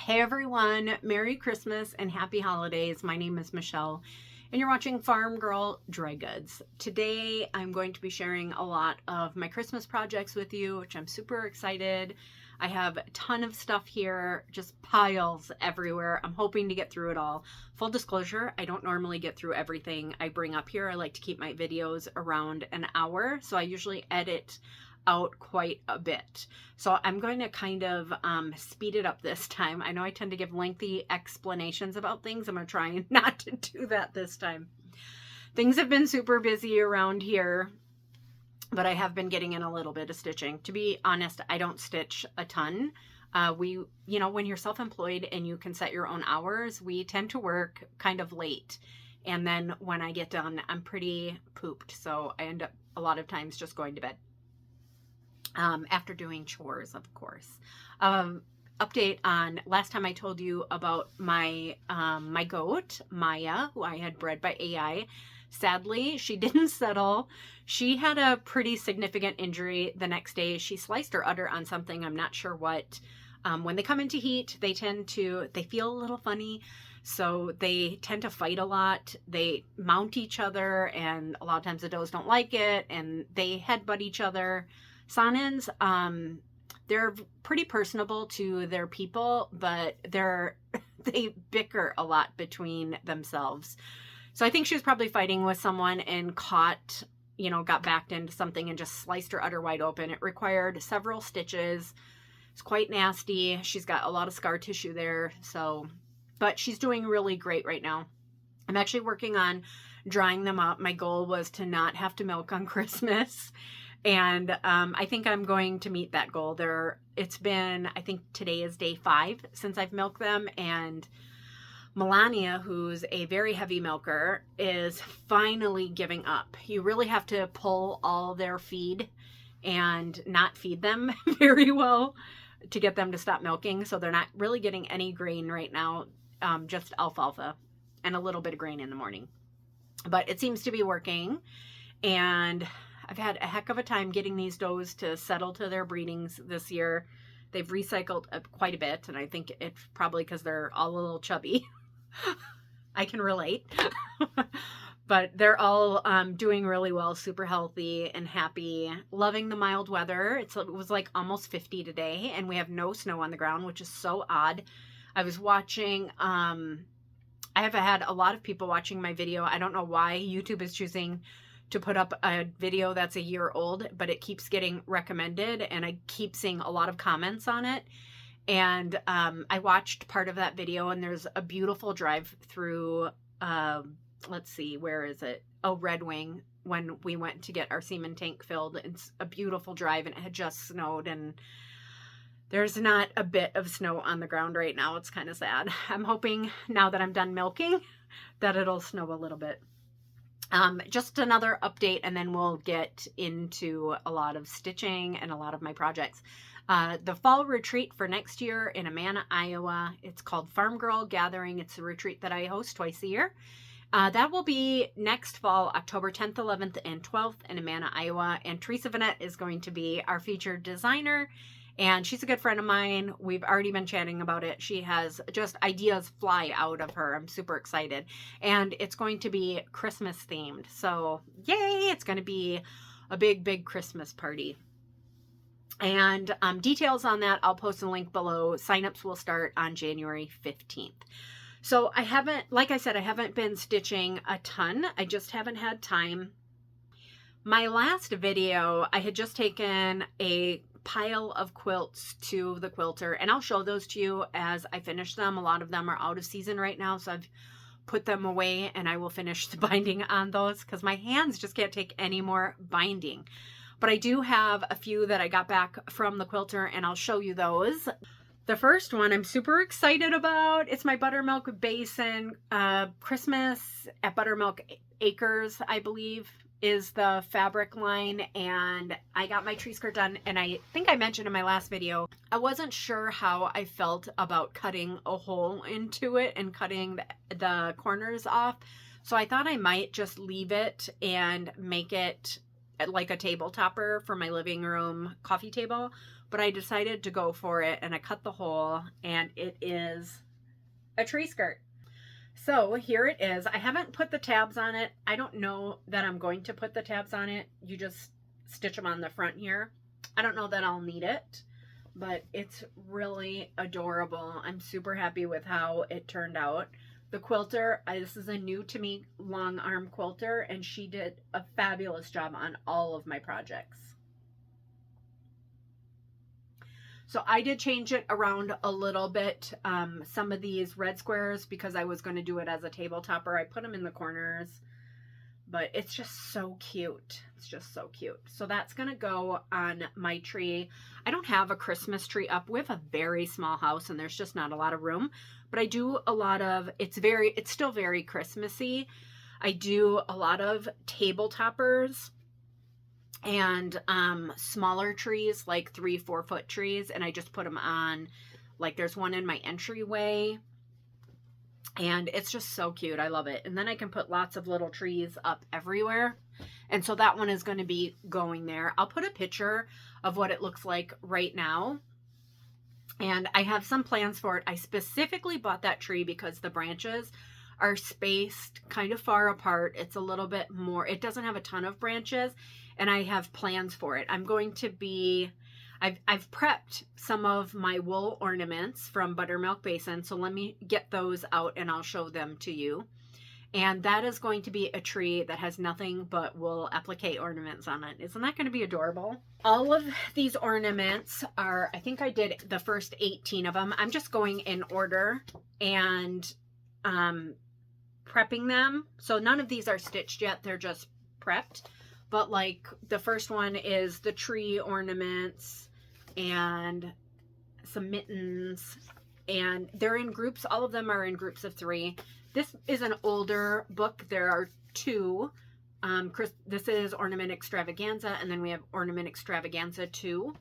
Hey everyone, Merry Christmas and Happy Holidays. My name is Michelle and you're watching Farm Girl Dry Goods. Today I'm going to be sharing a lot of my Christmas projects with you, which I'm super excited. I have a ton of stuff here, just piles everywhere. I'm hoping to get through it all. Full disclosure, I don't normally get through everything I bring up here. I like to keep my videos around an hour, so I usually edit out quite a bit. So I'm going to kind of speed it up this time. I know I tend to give lengthy explanations about things. I'm going to try not to do that this time. Things have been super busy around here, but I have been getting in a little bit of stitching. To be honest, I don't stitch a ton. You know, when you're self-employed and you can set your own hours, we tend to work kind of late. And then when I get done, I'm pretty pooped. So I end up a lot of times just going to bed. After doing chores, of course. Update on last time I told you about my my goat, Maya, who I had bred by AI. Sadly, she didn't settle. She had a pretty significant injury the next day. She sliced her udder on something, I'm not sure what. When they come into heat, they feel a little funny. So they tend to fight a lot. They mount each other, and a lot of times the does don't like it, and they headbutt each other. Sanins, they're pretty personable to their people, but they bicker a lot between themselves. So I think she was probably fighting with someone and got backed into something and just sliced her udder wide open. It required several stitches. It's quite nasty. She's got a lot of scar tissue there. But she's doing really great right now. I'm actually working on drying them up. My goal was to not have to milk on Christmas. And I think I'm going to meet that goal. It's been, I think today is day 5 since I've milked them. And Melania, who's a very heavy milker, is finally giving up. You really have to pull all their feed and not feed them very well to get them to stop milking. So they're not really getting any grain right now, just alfalfa and a little bit of grain in the morning. But it seems to be working. And I've had a heck of a time getting these does to settle to their breedings this year. They've recycled quite a bit, and I think it's probably because they're all a little chubby. I can relate. But they're all doing really well, super healthy and happy, loving the mild weather. It was like almost 50 today, and we have no snow on the ground, which is so odd. I was watching, I have had a lot of people watching my video. I don't know why YouTube is choosing to put up a video that's a year old, but it keeps getting recommended and I keep seeing a lot of comments on it. And I watched part of that video, and there's a beautiful drive through, let's see, where is it? Oh, Red Wing, when we went to get our semen tank filled. It's a beautiful drive, and it had just snowed, and there's not a bit of snow on the ground right now. It's kind of sad. I'm hoping now that I'm done milking that it'll snow a little bit. Just another update, and then we'll get into a lot of stitching and a lot of my projects. The fall retreat for next year in Amana, Iowa, it's called Farm Girl Gathering. It's a retreat that I host twice a year. That will be next fall, October 10th, 11th, and 12th in Amana, Iowa. And Teresa Vanette is going to be our featured designer. And she's a good friend of mine. We've already been chatting about it. She has just ideas fly out of her. I'm super excited. And it's going to be Christmas themed. So yay, it's going to be a big, big Christmas party. And details on that, I'll post a link below. Signups will start on January 15th. So like I said, I haven't been stitching a ton. I just haven't had time. My last video, I had just taken a pile of quilts to the quilter, and I'll show those to you as I finish them. A lot of them are out of season right now, so I've put them away, and I will finish the binding on those because my hands just can't take any more binding. But I do have a few that I got back from the quilter, and I'll show you those. The first one I'm super excited about. It's my Buttermilk Basin. Christmas at Buttermilk Acres, I believe, is the fabric line, and I got my Treeskirt done, and I think I mentioned in my last video, I wasn't sure how I felt about cutting a hole into it and cutting the corners off, so I thought I might just leave it and make it like a table topper for my living room coffee table, but I decided to go for it, and I cut the hole, and it is a tree skirt. So here it is. I haven't put the tabs on it. I don't know that I'm going to put the tabs on it. You just stitch them on the front here. I don't know that I'll need it, but it's really adorable. I'm super happy with how it turned out. The quilter, this is a new to me long arm quilter, and she did a fabulous job on all of my projects. So I did change it around a little bit. Some of these red squares, because I was going to do it as a table topper, I put them in the corners, but it's just so cute. It's just so cute. So that's going to go on my tree. I don't have a Christmas tree up. We have a very small house, and there's just not a lot of room, but I do a lot of, it's still very Christmassy. I do a lot of table toppers and smaller trees, like 3-4 foot trees, and I just put them on, like there's one in my entryway, and it's just so cute. I love it. And then I can put lots of little trees up everywhere, and so that one is going to be going there. I'll put a picture of what it looks like right now, and I have some plans for it. I specifically bought that tree because the branches are spaced kind of far apart. It's a little bit more, it doesn't have a ton of branches, and I have plans for it. I'm going to be, I've prepped some of my wool ornaments from Buttermilk Basin, so let me get those out and I'll show them to you. And that is going to be a tree that has nothing but wool applique ornaments on it. Isn't that going to be adorable? All of these ornaments are, I think I did the first 18 of them. I'm just going in order and prepping them. So none of these are stitched yet. They're just prepped. But like the first one is the tree ornaments and some mittens, and they're in groups. All of them are in groups of 3. This is an older book. There are 2. This is Ornament Extravaganza, and then we have Ornament Extravaganza 2.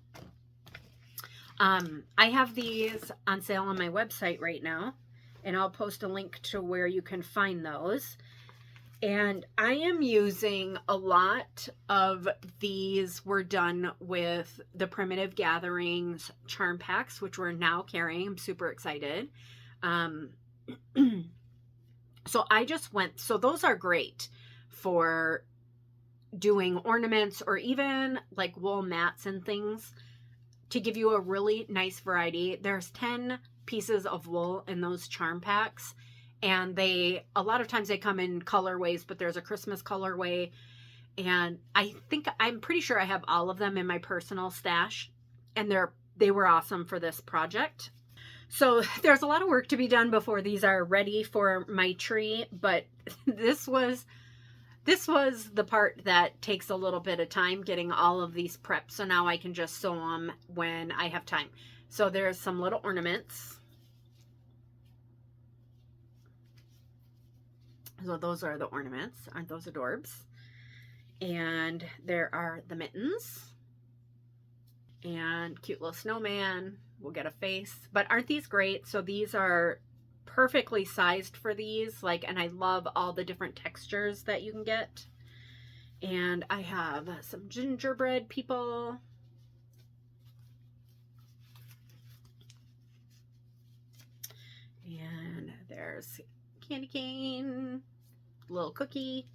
I have these on sale on my website right now, and I'll post a link to where you can find those. And I am using a lot of these were done with the Primitive Gatherings charm packs, which we're now carrying. I'm super excited. So I just went, so those are great for doing ornaments or even like wool mats and things to give you a really nice variety. There's 10 pieces of wool in those charm packs. And a lot of times they come in colorways, but there's a Christmas colorway. And I'm pretty sure I have all of them in my personal stash. And they were awesome for this project. So there's a lot of work to be done before these are ready for my tree. But this was the part that takes a little bit of time, getting all of these prepped. So now I can just sew them when I have time. So there's some little ornaments. So those are the ornaments. Aren't those adorbs? And there are the mittens. And cute little snowman. We'll get a face. But aren't these great? So these are perfectly sized for these. And I love all the different textures that you can get. And I have some gingerbread people. And there's candy cane, little cookie,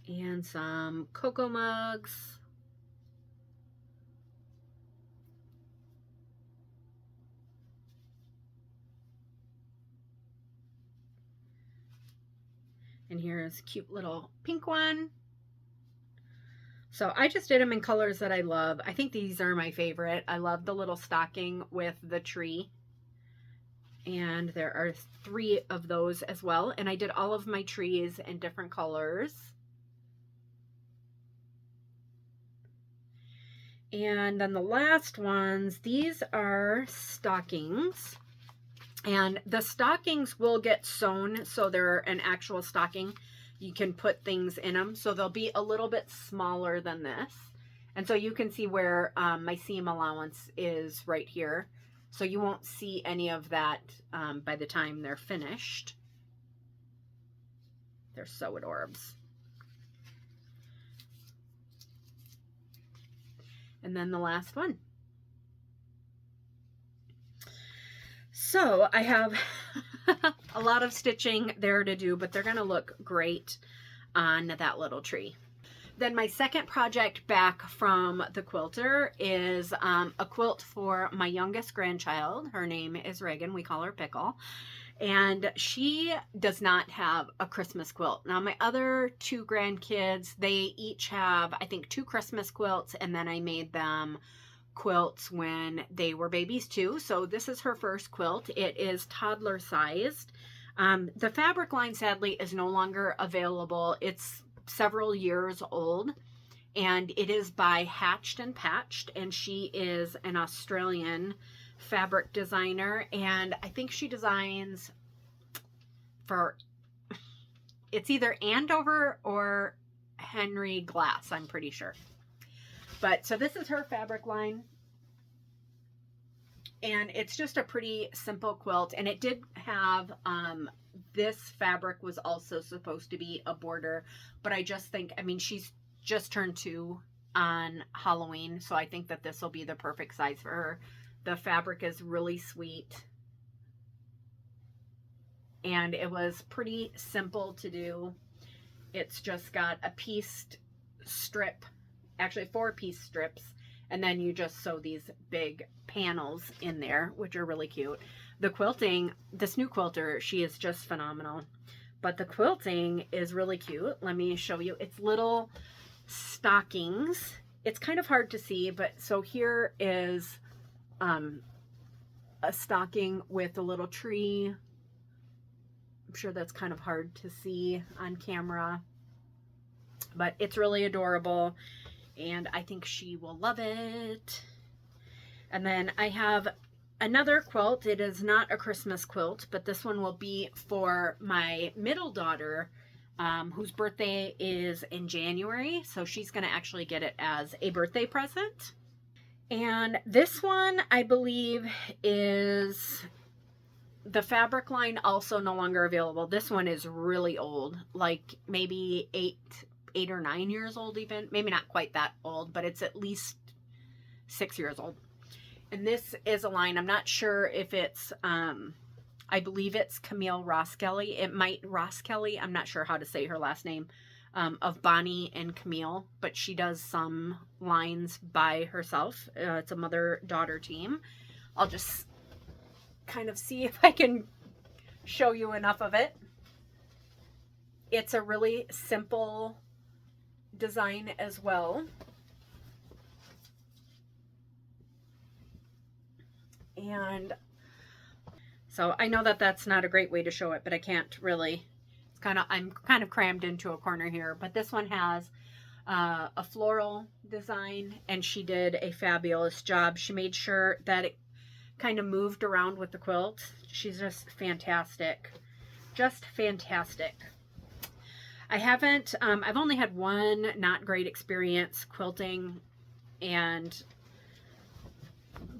and some cocoa mugs. And here's a cute little pink one. So I just did them in colors that I love. I think these are my favorite. I love the little stocking with the tree. And there are 3 of those as well. And I did all of my trees in different colors. And then the last ones, these are stockings. And the stockings will get sewn, so they're an actual stocking. You can put things in them. So they'll be a little bit smaller than this. And so you can see where my seam allowance is right here. So you won't see any of that by the time they're finished. They're so adorbs. And then the last one. So I have a lot of stitching there to do, but they're going to look great on that little tree. Then my second project back from the quilter is a quilt for my youngest grandchild. Her name is Reagan. We call her Pickle. And she does not have a Christmas quilt. Now my other two grandkids, they each have, I think, 2 Christmas quilts, and then I made them quilts when they were babies too. So this is her first quilt. It is toddler sized. The fabric line sadly is no longer available. It's several years old, and it is by Hatched and Patched, and she is an Australian fabric designer, and I think she designs for, it's either Andover or Henry Glass, I'm pretty sure. But so this is her fabric line, and it's just a pretty simple quilt, and it did have this fabric was also supposed to be a border, but I just think, I mean, she's just turned 2 on Halloween, so I think that this will be the perfect size for her. The fabric is really sweet, and it was pretty simple to do. It's just got a pieced strip, actually 4-piece strips, and then you just sew these big panels in there, which are really cute. The quilting, this new quilter, she is just phenomenal, but the quilting is really cute. Let me show you. It's little stockings. It's kind of hard to see, but so here is a stocking with a little tree. I'm sure that's kind of hard to see on camera, but it's really adorable, and I think she will love it. And then I have another quilt. It is not a Christmas quilt, but this one will be for my middle daughter, whose birthday is in January, so she's going to actually get it as a birthday present. And this one, I believe, is the fabric line also no longer available. This one is really old, like maybe 8 or 9 years old even. Maybe not quite that old, but it's at least 6 years old. And this is a line, I'm not sure if it's, I believe it's Camille Roskelley. It might, Roskelley, I'm not sure how to say her last name. Of Bonnie and Camille, but she does some lines by herself. It's a mother-daughter team. I'll just kind of see if I can show you enough of it. It's a really simple design as well. And so I know that that's not a great way to show it, but I can't really. I'm kind of crammed into a corner here, but this one has a floral design, and she did a fabulous job. She made sure that it kind of moved around with the quilt. She's just fantastic. Just fantastic. I haven't, I've only had one not great experience quilting,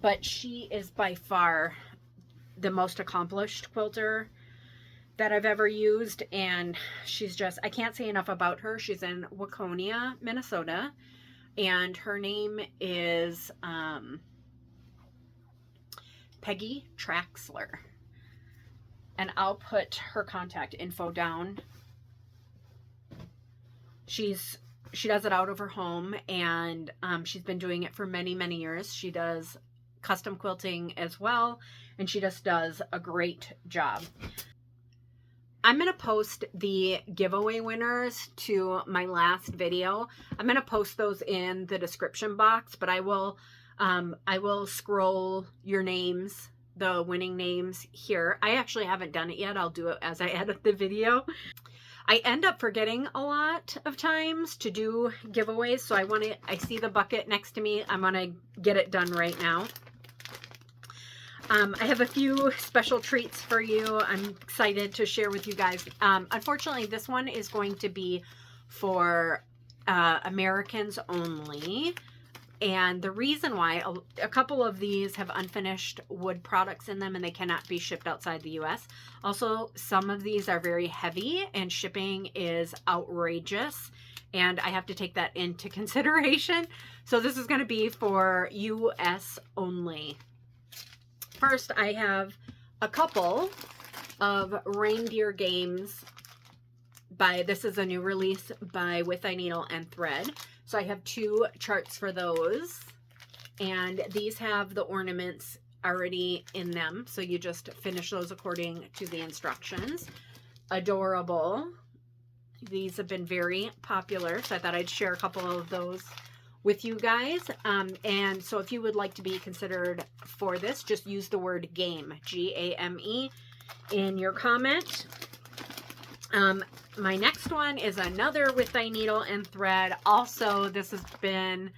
but she is by far the most accomplished quilter that I've ever used, and she's just, I can't say enough about her. She's in Waconia, Minnesota, and her name is Peggy Tanler, and I'll put her contact info down. She does it out of her home, and she's been doing it for many, many years. She does custom quilting as well, and she just does a great job. I'm going to post the giveaway winners to my last video. I'm going to post those in the description box, but I will scroll your names, the winning names here. I actually haven't done it yet. I'll do it as I edit the video. I end up forgetting a lot of times to do giveaways, so I see the bucket next to me. I'm going to get it done right now. I have a few special treats for you. I'm excited to share with you guys. Unfortunately, this one is going to be for Americans only. And the reason why, a couple of these have unfinished wood products in them and they cannot be shipped outside the US. Also, some of these are very heavy and shipping is outrageous. And I have to take that into consideration. So this is going to be for US only. First, I have a couple of Reindeer Games this is a new release by With Thy Needle and Thread. So I have 2 charts for those. And these have the ornaments already in them. So you just finish those according to the instructions. Adorable. These have been very popular. So I thought I'd share a couple of those with you guys. And so if you would like to be considered for this, just use the word GAME, G-A-M-E, in your comment. My next one is another With Thy Needle and Thread. Also, this has been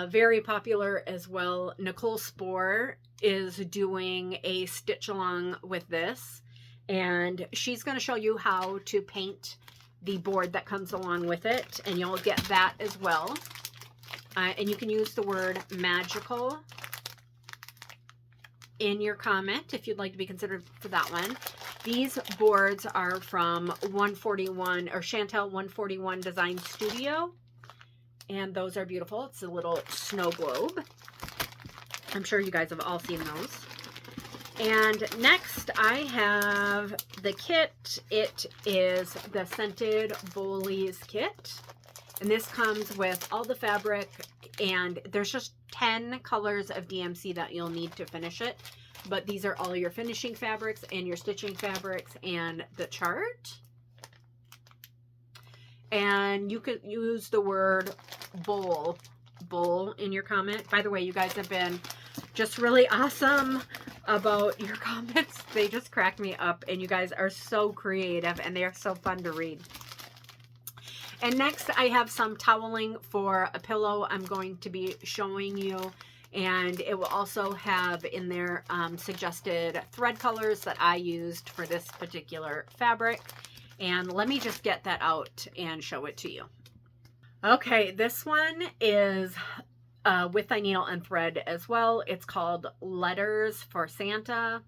very popular as well. Nicole Spohr is doing a stitch along with this, and she's going to show you how to paint the board that comes along with it, and you'll get that as well. And you can use the word magical in your comment if you'd like to be considered for that one. These boards are from 141 or Chantel 141 Design Studio, and those are beautiful. It's a little snow globe. I'm sure you guys have all seen those. And next I have the kit. It is the Scented Bolies kit, and this comes with all the fabric, and there's just 10 colors of DMC that you'll need to finish it. But these are all your finishing fabrics and your stitching fabrics and the chart. And you could use the word bowl in your comment. By the way, you guys have been just really awesome about your comments. They just crack me up, and you guys are so creative, and they are so fun to read. And next I have some toweling for a pillow I'm going to be showing you. And it will also have in there suggested thread colors that I used for this particular fabric. And let me just get that out and show it to you. Okay, this one is With Thy Needle and Thread as well. It's called Letters for Santa.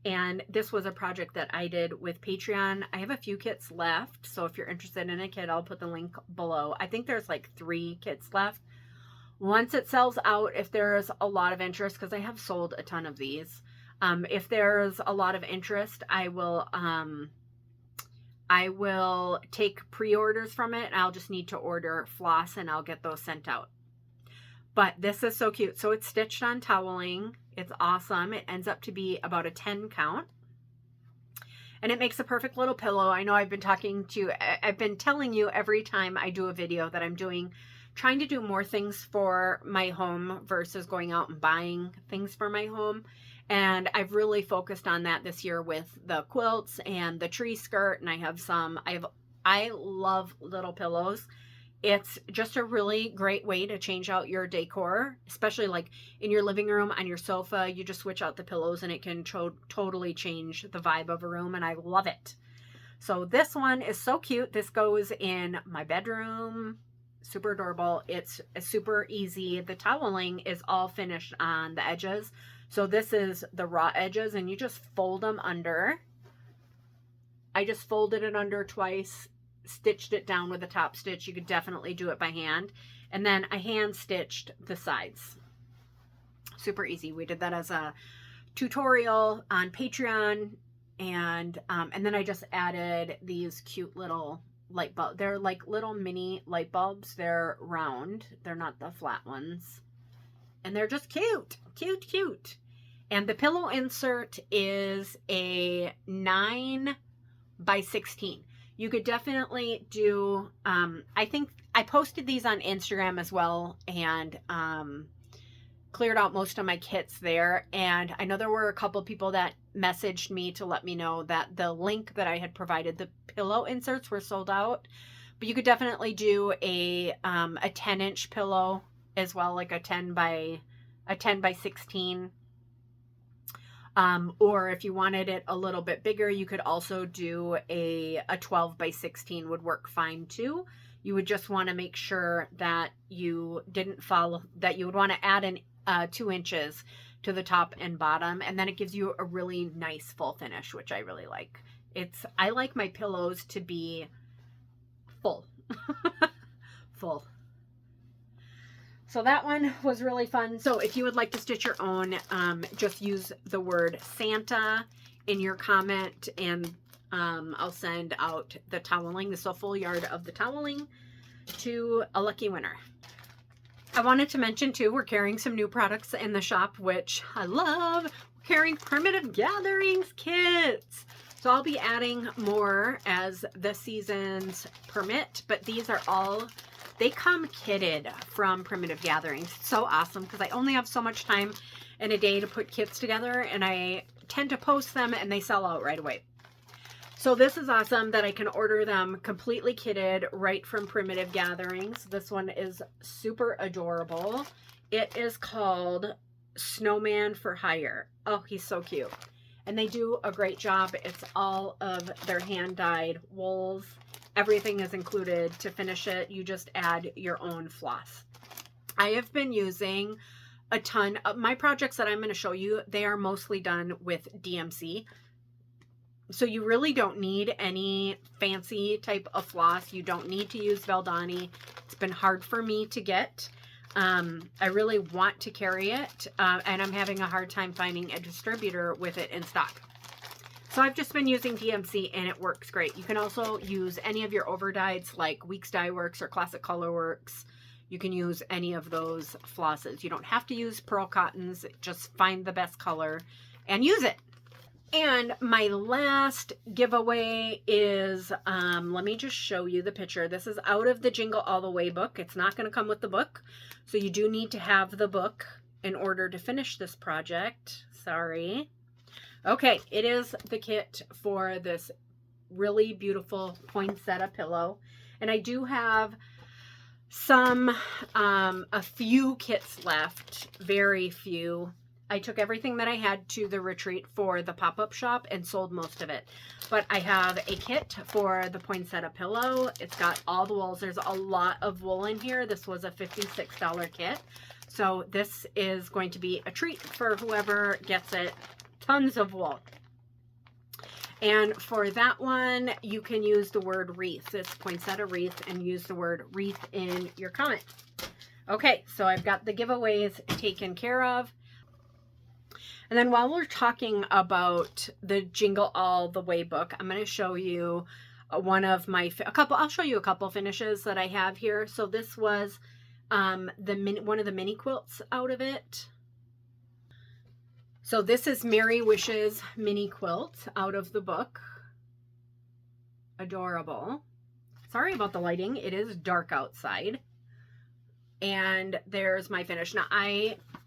And this was a project that I did with Patreon. I have a few kits left, so if you're interested in a kit, I'll put the link below. I think there's like 3 kits left. Once it sells out, if there's a lot of interest, because I have sold a ton of these, if there's a lot of interest, I will take pre-orders from it. I'll just need to order floss, and I'll get those sent out. But this is so cute. So it's stitched on toweling. It's awesome. It ends up to be about a 10 count. And it makes a perfect little pillow. I know I've been telling you every time I do a video that I'm trying to do more things for my home versus going out and buying things for my home. And I've really focused on that this year with the quilts and the Treeskirt. And I love little pillows. It's just a really great way to change out your decor, especially like in your living room, on your sofa. You just switch out the pillows and it can totally change the vibe of a room, and I love it. So this one is so cute. This goes in my bedroom. Super adorable. It's super easy. The toweling is all finished on the edges. So this is the raw edges, and you just fold them under. I just folded it under twice, stitched it down with a top stitch. You could definitely do it by hand. And then I hand stitched the sides. Super easy. We did that as a tutorial on Patreon. And then I just added these cute little light bulb. They're like little mini light bulbs. They're round. They're not the flat ones. And they're just cute. Cute, cute. And the pillow insert is a 9 by 16. You could definitely do, I think I posted these on Instagram as well, and cleared out most of my kits there. And I know there were a couple people that messaged me to let me know that the link that I had provided, the pillow inserts, were sold out. But you could definitely do a 10-inch pillow as well, like a 10 by 16. Or if you wanted it a little bit bigger, you could also do a 12 by 16 would work fine too. You would just want to make sure that you didn't follow, that you would want to add 2 inches to the top and bottom, and then it gives you a really nice full finish, which I really like. I like my pillows to be full. Full. So that one was really fun. So if you would like to stitch your own, just use the word Santa in your comment, and I'll send out the toweling, this is a full yard of the toweling, to a lucky winner. I wanted to mention too, we're carrying some new products in the shop, which I love. We're carrying Primitive Gatherings kits. So I'll be adding more as the seasons permit, but these are all, they come kitted from Primitive Gatherings. It's so awesome because I only have so much time in a day to put kits together, and I tend to post them and they sell out right away. So this is awesome that I can order them completely kitted right from Primitive Gatherings. This one is super adorable. It is called Snowman for Hire. Oh, he's so cute. And they do a great job. It's all of their hand-dyed wools. Everything is included to finish it. You just add your own floss. I have been using a ton of my projects that I'm going to show you. They are mostly done with DMC. So you really don't need any fancy type of floss. You don't need to use Valdani. It's been hard for me to get. I really want to carry it, and I'm having a hard time finding a distributor with it in stock. So I've just been using DMC and it works great. You can also use any of your overdyes like Weeks Dye Works or Classic Color Works. You can use any of those flosses. You don't have to use pearl cottons. Just find the best color and use it. And my last giveaway is, let me just show you the picture. This is out of the Jingle All the Way book. It's not going to come with the book. So you do need to have the book in order to finish this project. Sorry. Okay, it is the kit for this really beautiful poinsettia pillow. And I do have some, a few kits left, very few. I took everything that I had to the retreat for the pop-up shop and sold most of it. But I have a kit for the poinsettia pillow. It's got all the wools. There's a lot of wool in here. This was a $56 kit. So this is going to be a treat for whoever gets it. Tons of wool. And for that one, you can use the word wreath, this poinsettia wreath, and use the word wreath in your comment. Okay, so I've got the giveaways taken care of. And then while we're talking about the Jingle All the Way book, I'm going to show you one of my, I'll show you a couple finishes that I have here. So this was one of the mini quilts out of it. So this is Merry Wishes mini quilt out of the book. Adorable. Sorry about the lighting. It is dark outside. And there's my finish. Now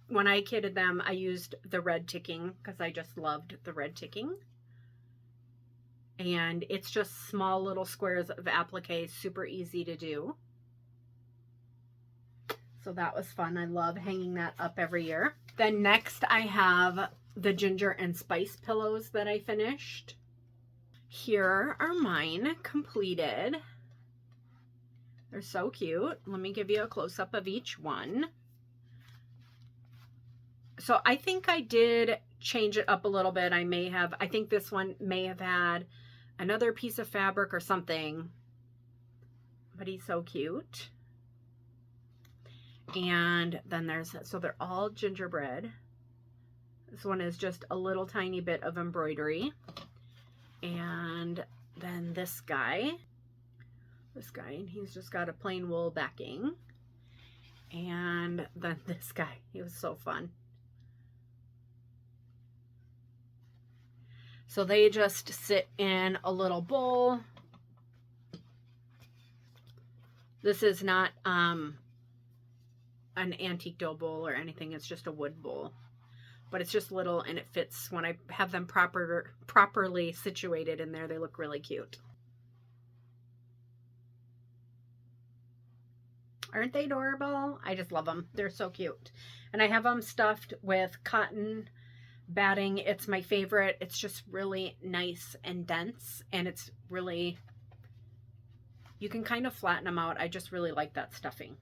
when I kitted them, I used the red ticking because I just loved the red ticking. And it's just small little squares of applique, super easy to do. So that was fun. I love hanging that up every year. Then next I have the ginger and spice pillows that I finished. Here are mine completed. They're so cute. Let me give you a close-up of each one. So I think I did change it up a little bit. I think this one may have had another piece of fabric or something, but he's so cute. And then so they're all gingerbread. This one is just a little tiny bit of embroidery. And then this guy, and he's just got a plain wool backing. And then this guy, he was so fun. So they just sit in a little bowl. This is not an antique dough bowl or anything. It's just a wood bowl. But it's just little and it fits. When I have them properly situated in there, they look really cute. Aren't they adorable? I just love them. They're so cute. And I have them stuffed with cotton batting. It's my favorite. It's just really nice and dense, and it's really, you can kind of flatten them out. I just really like that stuffing.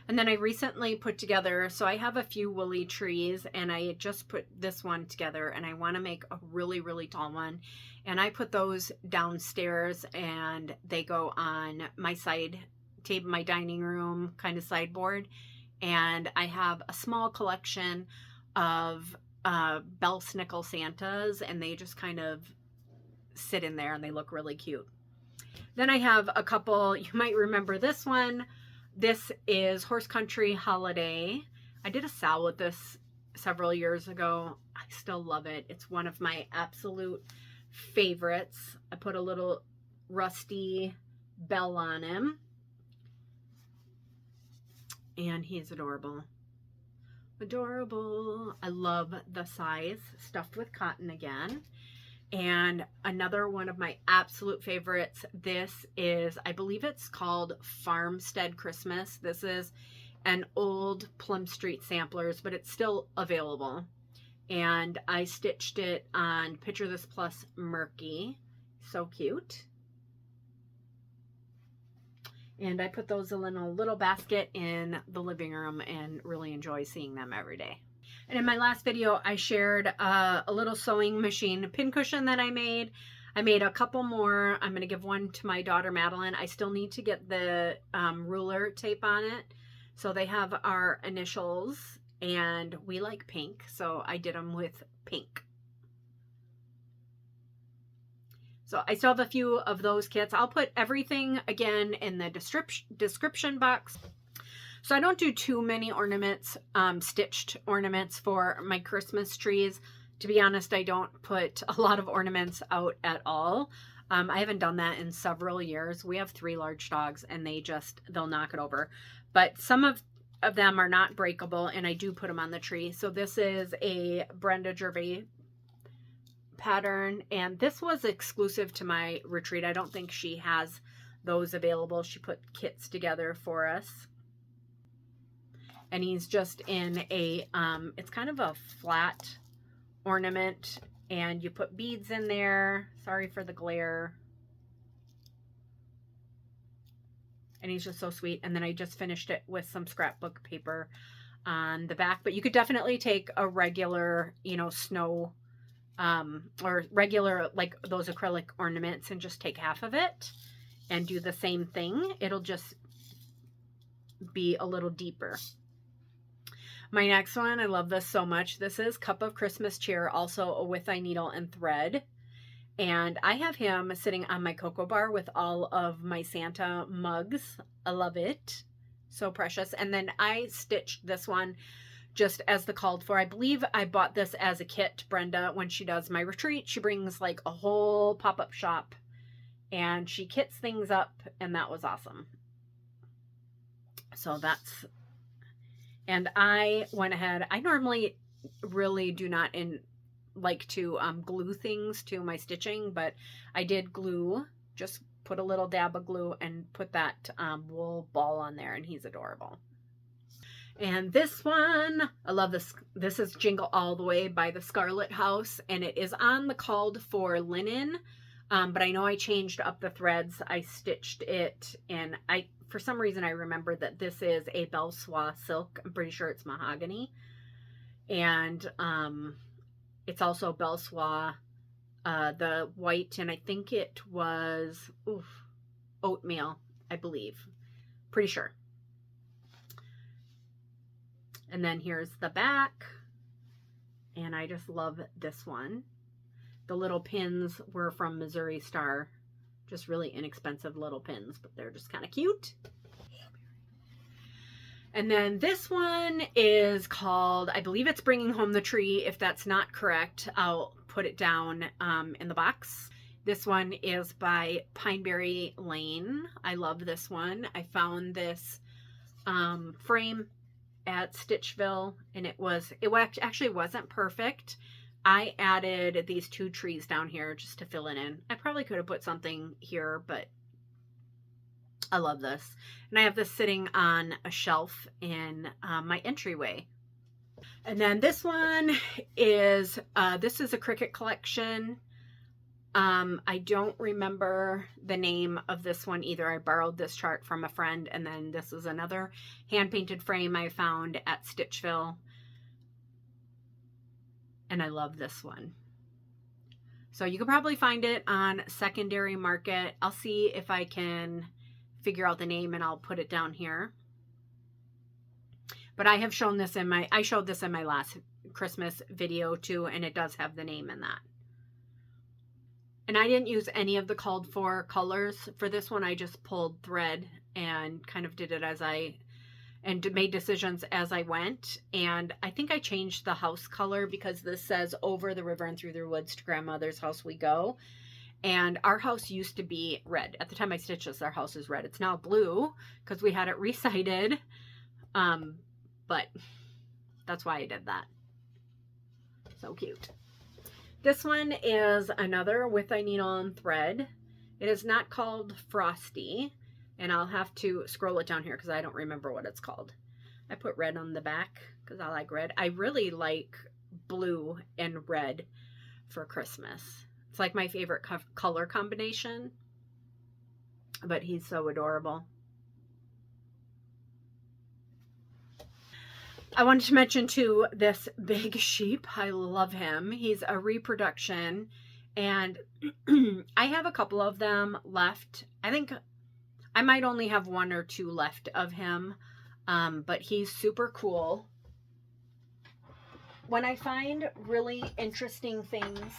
And then I recently put together, so I have a few woolly trees, and I just put this one together, and I want to make a really, really tall one. And I put those downstairs, and they go on my side table, my dining room kind of sideboard. and I have a small collection of bell snickle Santas, and they just kind of sit in there and they look really cute. Then I have a couple, you might remember this one. This is Horse Country Holiday. I did a sal with this several years ago. I still love it. It's one of my absolute favorites. I put a little rusty bell on him, and he's adorable. Adorable. I love the size, stuffed with cotton again. And another one of my absolute favorites, this is, I believe it's called Farmstead Christmas. This is an old Plum Street samplers, but it's still available. And I stitched it on Picture This Plus Murky. So cute. And I put those in a little basket in the living room and really enjoy seeing them every day. And in my last video, I shared a little sewing machine pincushion that I made. I made a couple more. I'm going to give one to my daughter, Madeline. I still need to get the ruler tape on it. So they have our initials, and we like pink, so I did them with pink. So I still have a few of those kits. I'll put everything again in the description box. So I don't do too many ornaments, stitched ornaments for my Christmas trees. To be honest, I don't put a lot of ornaments out at all. I haven't done that in several years. We have 3 large dogs, and they'll knock it over. But some of them are not breakable, and I do put them on the tree. So this is a Brenda Gervais pattern, and this was exclusive to my retreat. I don't think she has those available. She put kits together for us. And he's just in a, it's kind of a flat ornament, and you put beads in there. Sorry for the glare. And he's just so sweet. And then I just finished it with some scrapbook paper on the back. But you could definitely take a regular, you know, snow, or regular, like those acrylic ornaments, and just take half of it and do the same thing. It'll just be a little deeper. My next one, I love this so much. This is Cup of Christmas Cheer, also with a needle and thread. And I have him sitting on my cocoa bar with all of my Santa mugs. I love it. So precious. And then I stitched this one just as the called for. I believe I bought this as a kit. Brenda, when she does my retreat, she brings like a whole pop-up shop, and she kits things up, and that was awesome. So that's... And I went ahead, I normally really do not like to glue things to my stitching, but I did glue, just put a little dab of glue and put that wool ball on there, and he's adorable. And this one, I love this. This is Jingle All the Way by the Scarlett House, and it is on the called for linen, but I know I changed up the threads. I stitched it, and for some reason, I remember that this is a Belle Soie silk. I'm pretty sure it's mahogany. And it's also Belle Soie, the white, and I think it was oatmeal, I believe. Pretty sure. And then here's the back. And I just love this one. The little pins were from Missouri Star. Just really inexpensive little pins, but they're just kind of cute. And then this one is called, I believe it's Bringing Home the Tree. If that's not correct, I'll put it down in the box. This one is by Pineberry Lane. I love this one. I found this frame at Stitchville, and it actually wasn't perfect. I added these 2 trees down here just to fill it in. I probably could have put something here, but I love this. And I have this sitting on a shelf in my entryway. And then this one is, this is a Cricut collection. I don't remember the name of this one either. I borrowed this chart from a friend, and then this is another hand-painted frame I found at Stitchville. And I love this one. So you could probably find it on secondary market. I'll see if I can figure out the name, and I'll put it down here. But I have shown this in I showed this in my last Christmas video too, and it does have the name in that. And I didn't use any of the called for colors for this one. I just pulled thread and kind of did it and made decisions as I went. And I think I changed the house color because this says over the river and through the woods to grandmother's house we go. And our house used to be red. At the time I stitched this, our house is red. It's now blue because we had it resided. But that's why I did that. So cute. This one is another with a needle and thread. It is not called Frosty, and I'll have to scroll it down here because I don't remember what it's called. I put red on the back because I like red. I really like blue and red for Christmas. It's like my favorite color combination, but he's so adorable. I wanted to mention too, this big sheep. I love him. He's a reproduction, and I have a couple of them left. I think I might only have 1 or 2 left of him, but he's super cool. When I find really interesting things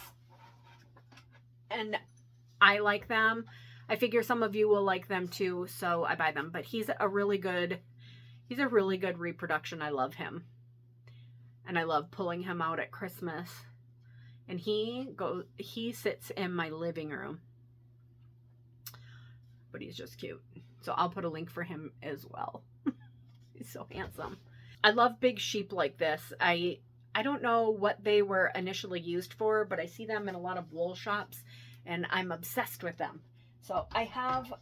and I like them, I figure some of you will like them too, so I buy them. But he's a really good reproduction. I love him. And I love pulling him out at Christmas. And he sits in my living room. But he's just cute. So I'll put a link for him as well. He's so handsome. I love big sheep like this. I don't know what they were initially used for, but I see them in a lot of wool shops and I'm obsessed with them. So I have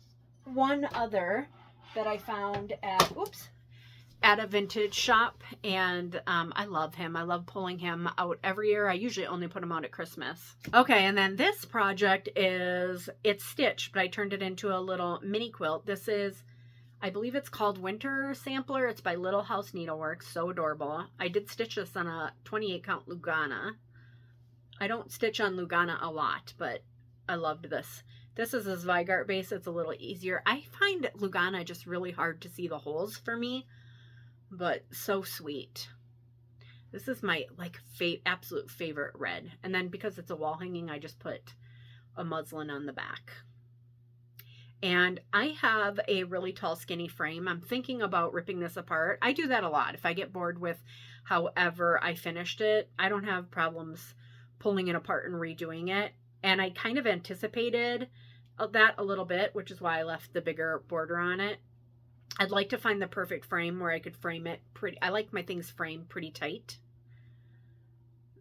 one other that I found at a vintage shop, and I love him. I love pulling him out every year. I usually only put him out at Christmas. Okay, and then this project it's stitched, but I turned it into a little mini quilt. This is, I believe it's called Winter Sampler. It's by Little House Needleworks. So adorable. I did stitch this on a 28 count Lugana. I don't stitch on Lugana a lot, but I loved this. This is a Zweigart base. It's a little easier. I find Lugana just really hard to see the holes for me, but so sweet. This is my absolute favorite red. And then because it's a wall hanging, I just put a muslin on the back. And I have a really tall skinny frame. I'm thinking about ripping this apart. I do that a lot. If I get bored with however I finished it, I don't have problems pulling it apart and redoing it. And I kind of anticipated that a little bit, which is why I left the bigger border on it. I'd like to find the perfect frame where I could frame it pretty. I like my things framed pretty tight.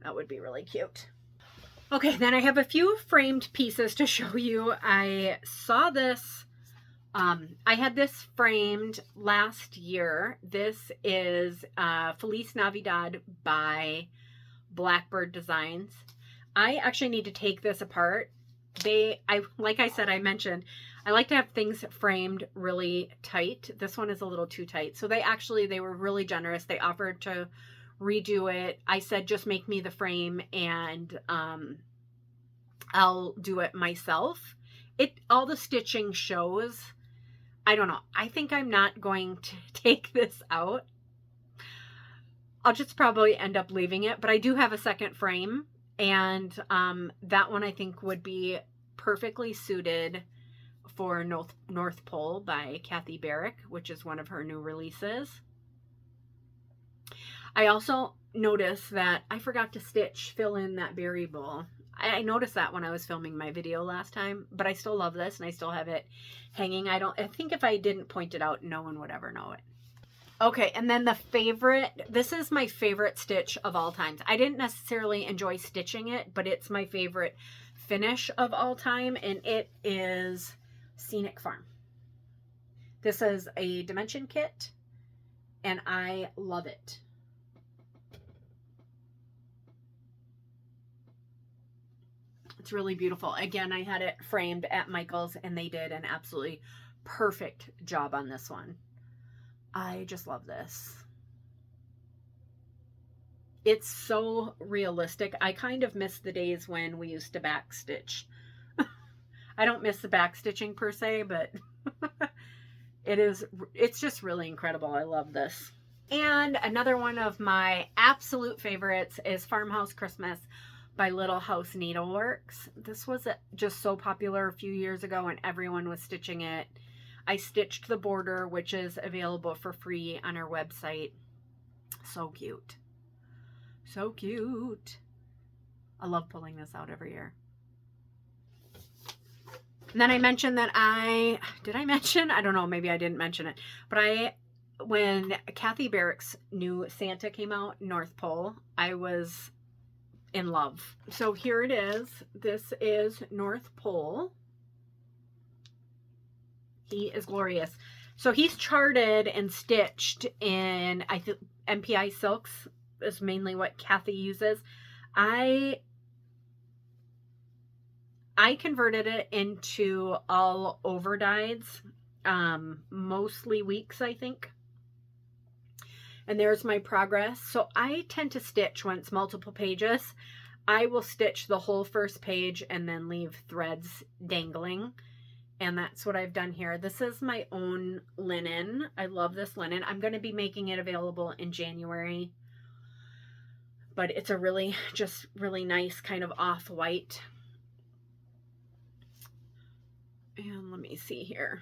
That would be really cute. Okay, then I have a few framed pieces to show you. I saw this. I had this framed last year. This is Felis Navidad by Blackbird Designs. I actually need to take this apart. Like I said, I mentioned, I like to have things framed really tight. This one is a little too tight. So they were really generous. They offered to redo it. I said, just make me the frame and I'll do it myself. All the stitching shows. I don't know. I think I'm not going to take this out. I'll just probably end up leaving it, but I do have a second frame, and that one I think would be perfectly suited for North Pole by Kathy Barrick, which is one of her new releases. I also noticed that I forgot to fill in that berry bowl. I noticed that when I was filming my video last time, but I still love this and I still have it hanging. I think if I didn't point it out, no one would ever know it. Okay, and then this is my favorite stitch of all times. I didn't necessarily enjoy stitching it, but it's my favorite finish of all time, and it is Scenic Farm. This is a dimension kit, and I love it. It's really beautiful. Again, I had it framed at Michael's, and they did an absolutely perfect job on this one. I just love this. It's so realistic. I kind of miss the days when we used to backstitch. I don't miss the backstitching per se, but it's just really incredible. I love this. And another one of my absolute favorites is Farmhouse Christmas by Little House Needleworks. This was just so popular a few years ago and everyone was stitching it. I stitched the border, which is available for free on our website. So cute. So cute. I love pulling this out every year. And then I mentioned that did I mention? I don't know, maybe I didn't mention it. But when Kathy Barrick's new Santa came out, North Pole, I was in love. So here it is. This is North Pole. He is glorious. So he's charted and stitched in, I think, MPI silks is mainly what Kathy uses. I converted it into all over dyes, mostly weeks, I think. And there's my progress. So I tend to stitch when it's multiple pages. I will stitch the whole first page and then leave threads dangling. And that's what I've done here. This is my own linen. I love this linen. I'm going to be making it available in January. But it's a really nice kind of off-white. And let me see here.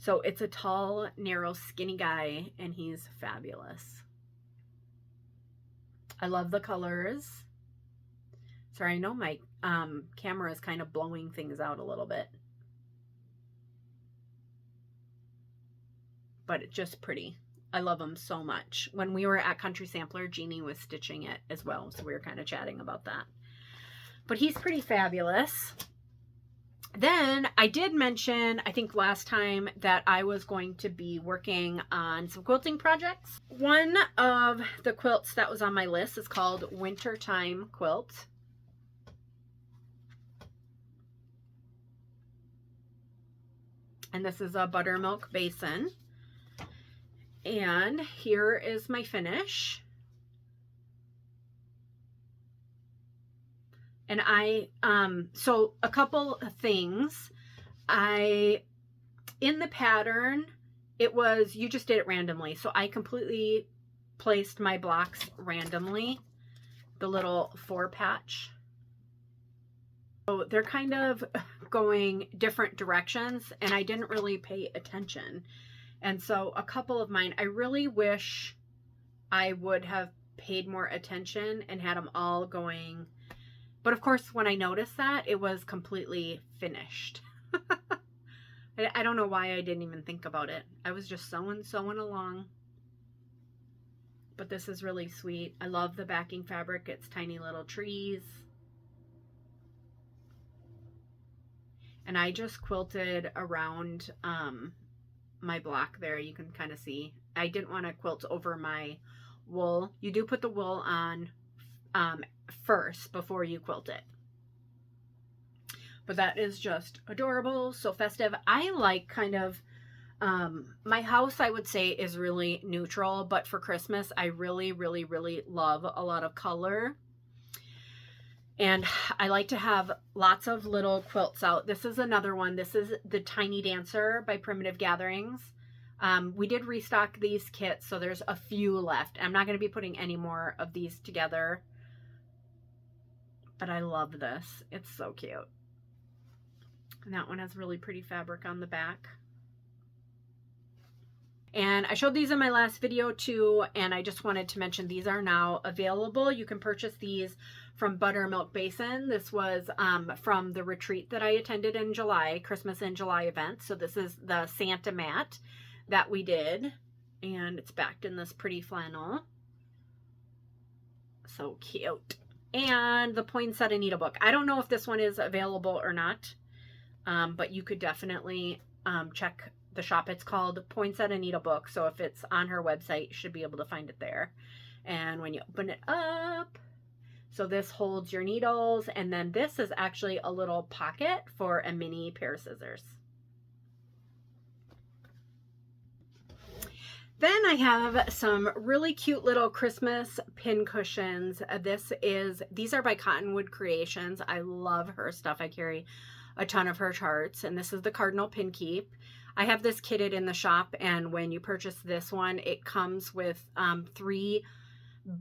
So it's a tall, narrow, skinny guy, and he's fabulous. I love the colors. Sorry, I know my camera is kind of blowing things out a little bit. But it's just pretty. I love them so much. When we were at Country Sampler, Jeannie was stitching it as well, so we were kind of chatting about that. But he's pretty fabulous. Then I did mention, I think last time, that I was going to be working on some quilting projects. One of the quilts that was on my list is called Wintertyme Quilt. And this is a Buttermilk Basin. And here is my finish. And so a couple of things. In the pattern, it was, you just did it randomly. So I completely placed my blocks randomly, the little 4-patch. So they're kind of going different directions and I didn't really pay attention. And so a couple of mine, I really wish I would have paid more attention and had them all going. But of course, when I noticed that, it was completely finished. I don't know why I didn't even think about it. I was just sewing along. But this is really sweet. I love the backing fabric. It's tiny little trees. And I just quilted around my block there. You can kind of see. I didn't want to quilt over my wool. You do put the wool on first before you quilt it. But that is just adorable, so festive. I like kind of, my house I would say is really neutral, but for Christmas I really love a lot of color. And I like to have lots of little quilts out. This is another one. This is the Tiny Dancer by Primitive Gatherings. We did restock these kits, so there's a few left. I'm not going to be putting any more of these together. But I love this. It's so cute. And that one has really pretty fabric on the back. And I showed these in my last video too, and I just wanted to mention these are now available. You can purchase these from Buttermilk Basin. This was from the retreat that I attended in July, Christmas in July event. So this is the Santa mat that we did, and it's backed in this pretty flannel. So cute. And the Poinsettia Needlebook. I don't know if this one is available or not, but you could definitely check the shop. It's called Poinsettia Needlebook, so if it's on her website, you should be able to find it there. And when you open it up, so this holds your needles, and then this is actually a little pocket for a mini pair of scissors. Then I have some really cute little Christmas pin cushions. These are by Cottonwood Creations. I love her stuff. I carry a ton of her charts, and this is the Cardinal Pinkeep. I have this kitted in the shop, and when you purchase this one, it comes with 3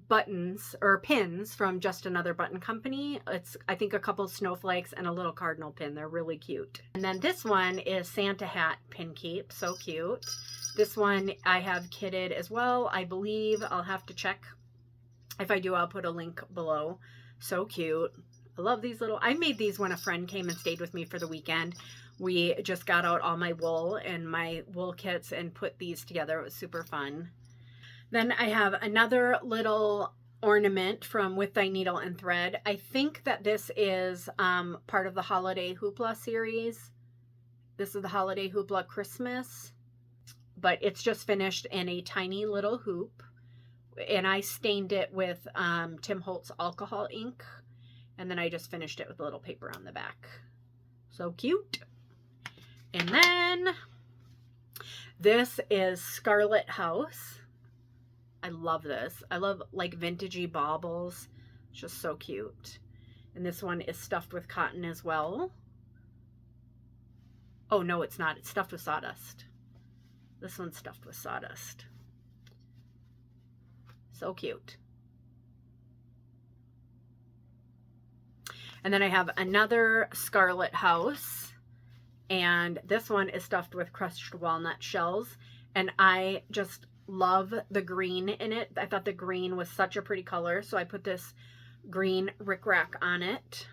buttons or pins from Just Another Button Company. It's, I think, a couple snowflakes and a little cardinal pin. They're really cute. And then this one is Santa hat pinkeep. So cute. This one I have kitted as well. I believe I'll have to check. If I do, I'll put a link below. So cute. I love these little, I made these when a friend came and stayed with me for the weekend. We just got out all my wool and my wool kits and put these together. It was super fun. Then I have another little ornament from With Thy Needle and Thread. I think that this is part of the Holiday Hoopla series. This is the Holiday Hoopla Christmas, but it's just finished in a tiny little hoop. And I stained it with Tim Holtz alcohol ink. And then I just finished it with a little paper on the back. So cute. And then this is Scarlett House. I love this. I love like vintagey baubles. It's just so cute. And this one is stuffed with cotton as well. Oh, no, it's not. It's stuffed with sawdust. This one's stuffed with sawdust. So cute. And then I have another Scarlett House. And this one is stuffed with crushed walnut shells. And I just love the green in it. I thought the green was such a pretty color. So I put this green rickrack on it.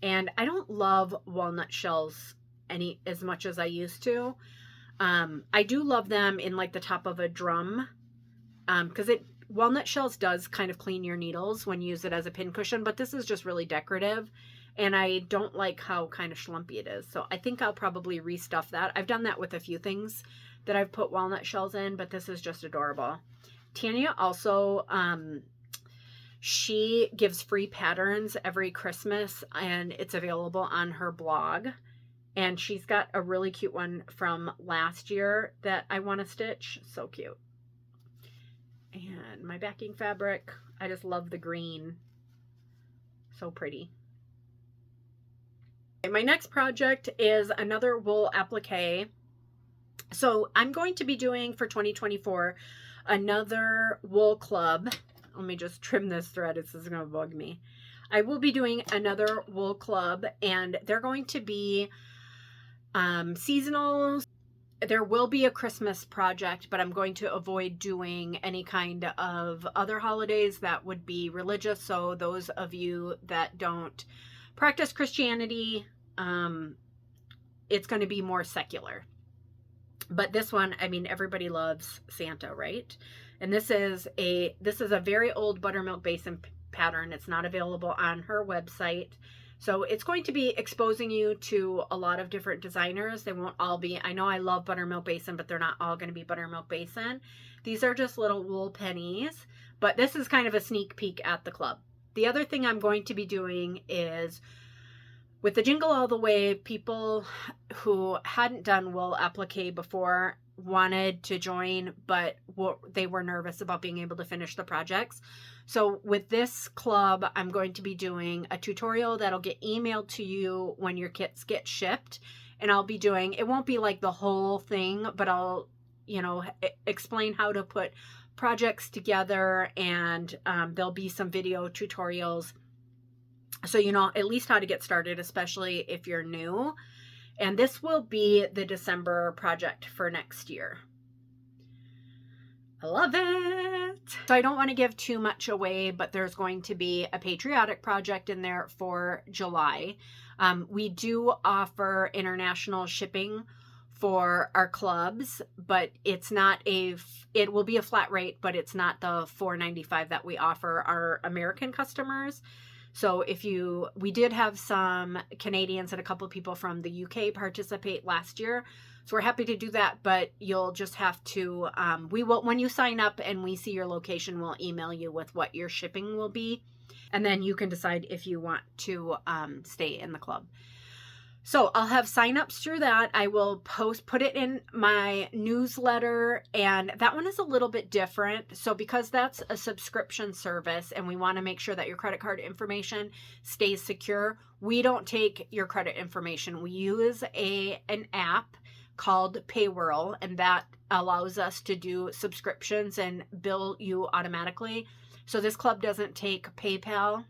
And I don't love walnut shells as much as I used to. I do love them in like the top of a drum. Because walnut shells does kind of clean your needles when you use it as a pincushion, but this is just really decorative, and I don't like how kind of schlumpy it is. So I think I'll probably restuff that. I've done that with a few things that I've put walnut shells in, but this is just adorable. Tanya also, she gives free patterns every Christmas, and it's available on her blog. And she's got a really cute one from last year that I want to stitch. So cute. And my backing fabric, I just love the green. So pretty. Okay, my next project is another wool applique. So I'm going to be doing for 2024 another wool club. Let me just trim this thread. This is going to bug me. I will be doing another wool club, and they're going to be seasonal. There will be a Christmas project, but I'm going to avoid doing any kind of other holidays that would be religious. So those of you that don't practice Christianity, it's going to be more secular. But this one, I mean, everybody loves Santa, right? And this is a very old Buttermilk Basin pattern. It's not available on her website. So it's going to be exposing you to a lot of different designers. They won't all be, I know I love Buttermilk Basin, but they're not all going to be Buttermilk Basin. These are just little wool pennies, but this is kind of a sneak peek at the club. The other thing I'm going to be doing is with the Jingle All the Way, people who hadn't done wool applique before wanted to join, but they were nervous about being able to finish the projects. So with this club, I'm going to be doing a tutorial that'll get emailed to you when your kits get shipped. And I'll be doing, it won't be like the whole thing, but I'll, you know, explain how to put projects together, and there'll be some video tutorials. So you know at least how to get started, especially if you're new. And this will be the December project for next year. I love it. So I don't want to give too much away, but there's going to be a patriotic project in there for July. We do offer international shipping for our clubs, but it's not it will be a flat rate, but it's not the $4.95 that we offer our American customers. So we did have some Canadians and a couple of people from the UK participate last year. So we're happy to do that, but you'll just have to, when you sign up and we see your location, we'll email you with what your shipping will be. And then you can decide if you want to stay in the club. So I'll have signups through that. I will put it in my newsletter, and that one is a little bit different. So because that's a subscription service and we want to make sure that your credit card information stays secure, we don't take your credit information. We use an app, called Paywhirl, and that allows us to do subscriptions and bill you automatically. So this club doesn't take PayPal.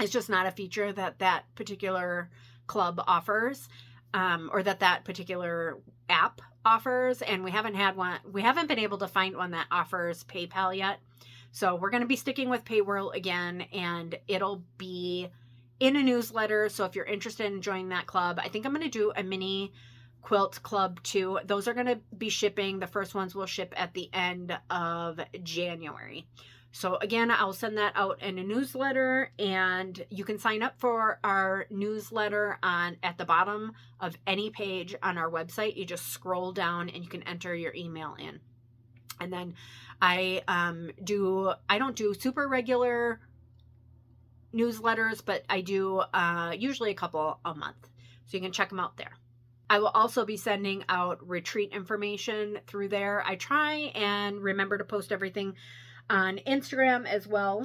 It's just not a feature that that particular club offers, or that particular app offers. And we haven't had one. We haven't been able to find one that offers PayPal yet. So we're going to be sticking with Paywhirl again, and it'll be in a newsletter. So if you're interested in joining that club, I think I'm going to do a mini quilt club too. Those are going to be shipping. The first ones will ship at the end of January. So again, I'll send that out in a newsletter, and you can sign up for our newsletter at the bottom of any page on our website. You just scroll down and you can enter your email in. And then I don't do super regular newsletters, but I do usually a couple a month. So you can check them out there. I will also be sending out retreat information through there. I try and remember to post everything on Instagram as well,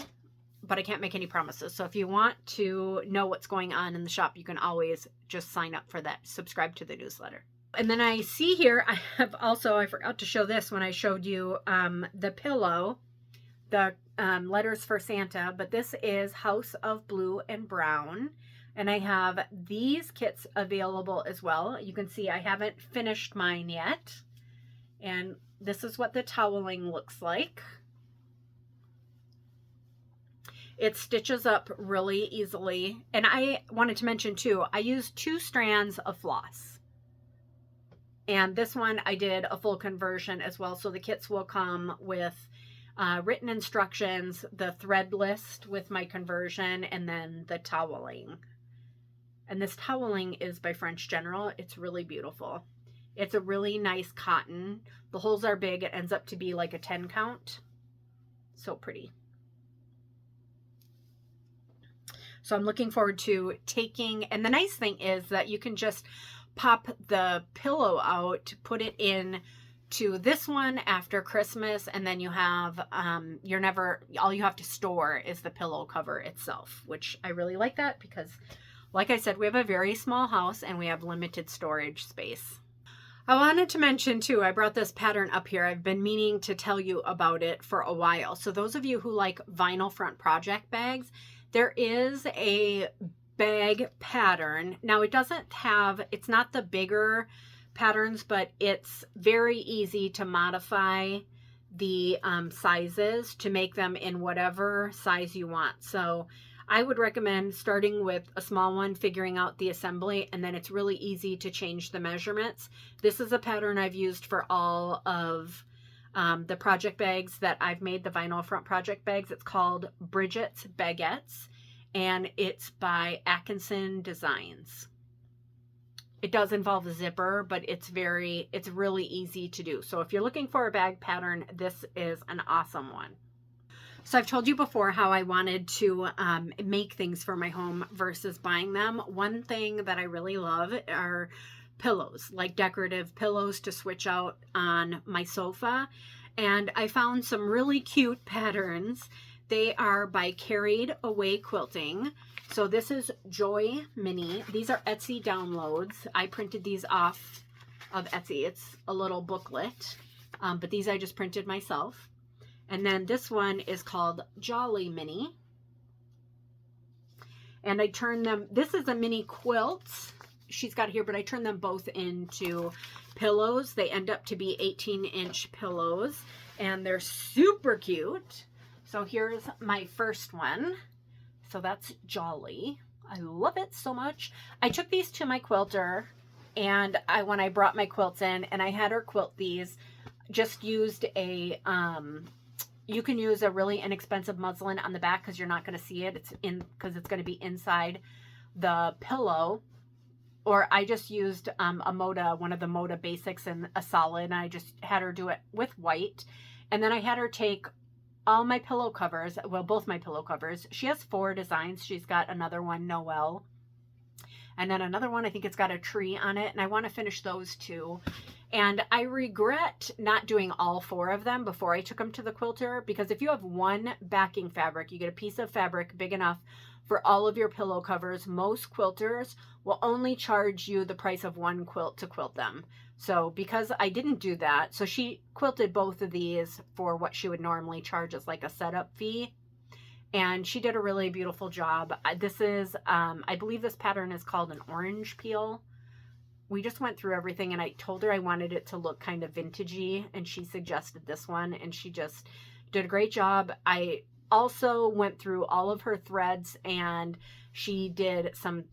but I can't make any promises. So if you want to know what's going on in the shop, you can always just sign up for that. Subscribe to the newsletter. And then I see here, I forgot to show this when I showed you the pillow, the letters for Santa, but this is House of Blue and Brown. And I have these kits available as well. You can see I haven't finished mine yet. And this is what the toweling looks like. It stitches up really easily. And I wanted to mention too, I used 2 strands of floss. And this one I did a full conversion as well. So the kits will come with written instructions, the thread list with my conversion, and then the toweling. And this toweling is by French General. It's really beautiful. It's a really nice cotton. The holes are big. It ends up to be like a 10 count. So pretty. So I'm looking forward to taking, and the nice thing is that you can just pop the pillow out, put it in to this one after Christmas, and then you have, all you have to store is the pillow cover itself, which I really like that because, like I said, we have a very small house and we have limited storage space. I wanted to mention too, I brought this pattern up here. I've been meaning to tell you about it for a while. So those of you who like vinyl front project bags, there is a bag pattern. Now it's not the bigger patterns, but it's very easy to modify the sizes to make them in whatever size you want. So I would recommend starting with a small one, figuring out the assembly, and then it's really easy to change the measurements. This is a pattern I've used for all of the project bags that I've made, the vinyl front project bags. It's called Bridget's Baguettes, and it's by Atkinson Designs. It does involve a zipper, but it's really easy to do. So if you're looking for a bag pattern, this is an awesome one. So I've told you before how I wanted to make things for my home versus buying them. One thing that I really love are pillows, like decorative pillows to switch out on my sofa. And I found some really cute patterns. They are by Carried Away Quilting. So this is Joy Mini. These are Etsy downloads. I printed these off of Etsy. It's a little booklet, but these I just printed myself. And then this one is called Jolly Mini. And I turned them, this is a mini quilt she's got here, but I turned them both into pillows. They end up to be 18-inch pillows, and they're super cute. So here's my first one. So that's Jolly. I love it so much. I took these to my quilter, and when I brought my quilts in, and I had her quilt these, just used a, you can use a really inexpensive muslin on the back because you're not going to see it. Because it's going to be inside the pillow. Or I just used a Moda, one of the Moda Basics in a solid, and I just had her do it with white. And then I had her take all my pillow covers, well, both my pillow covers. She has 4 designs. She's got another one, Noel. And then another one, I think it's got a tree on it. And I want to finish those too. And I regret not doing all 4 of them before I took them to the quilter. Because if you have one backing fabric, you get a piece of fabric big enough for all of your pillow covers. Most quilters will only charge you the price of one quilt to quilt them. So because I didn't do that, so she quilted both of these for what she would normally charge as like a setup fee. And she did a really beautiful job. This is, I believe this pattern is called an orange peel. We just went through everything and I told her I wanted it to look kind of vintagey, and she suggested this one, and she just did a great job. I also went through all of her threads and she did some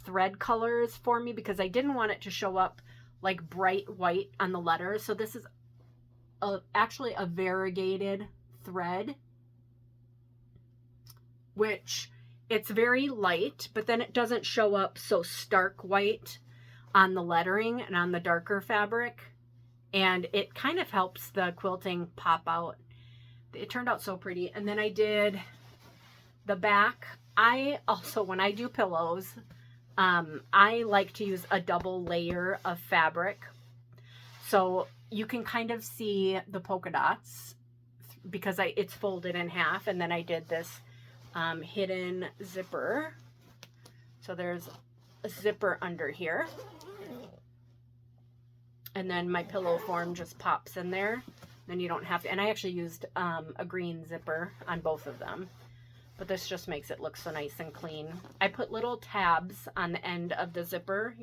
thread colors for me because I didn't want it to show up like bright white on the letters. So this is actually a variegated thread, which it's very light, but then it doesn't show up so stark white on the lettering and on the darker fabric. And it kind of helps the quilting pop out. It turned out so pretty. And then I did the back. I also, when I do pillows, I like to use a double layer of fabric. So you can kind of see the polka dots because it's folded in half. And then I did this hidden zipper. So there's a zipper under here. And then my pillow form just pops in there. Then you don't have to, and I actually used a green zipper on both of them. But this just makes it look so nice and clean. I put little tabs on the end of the zipper.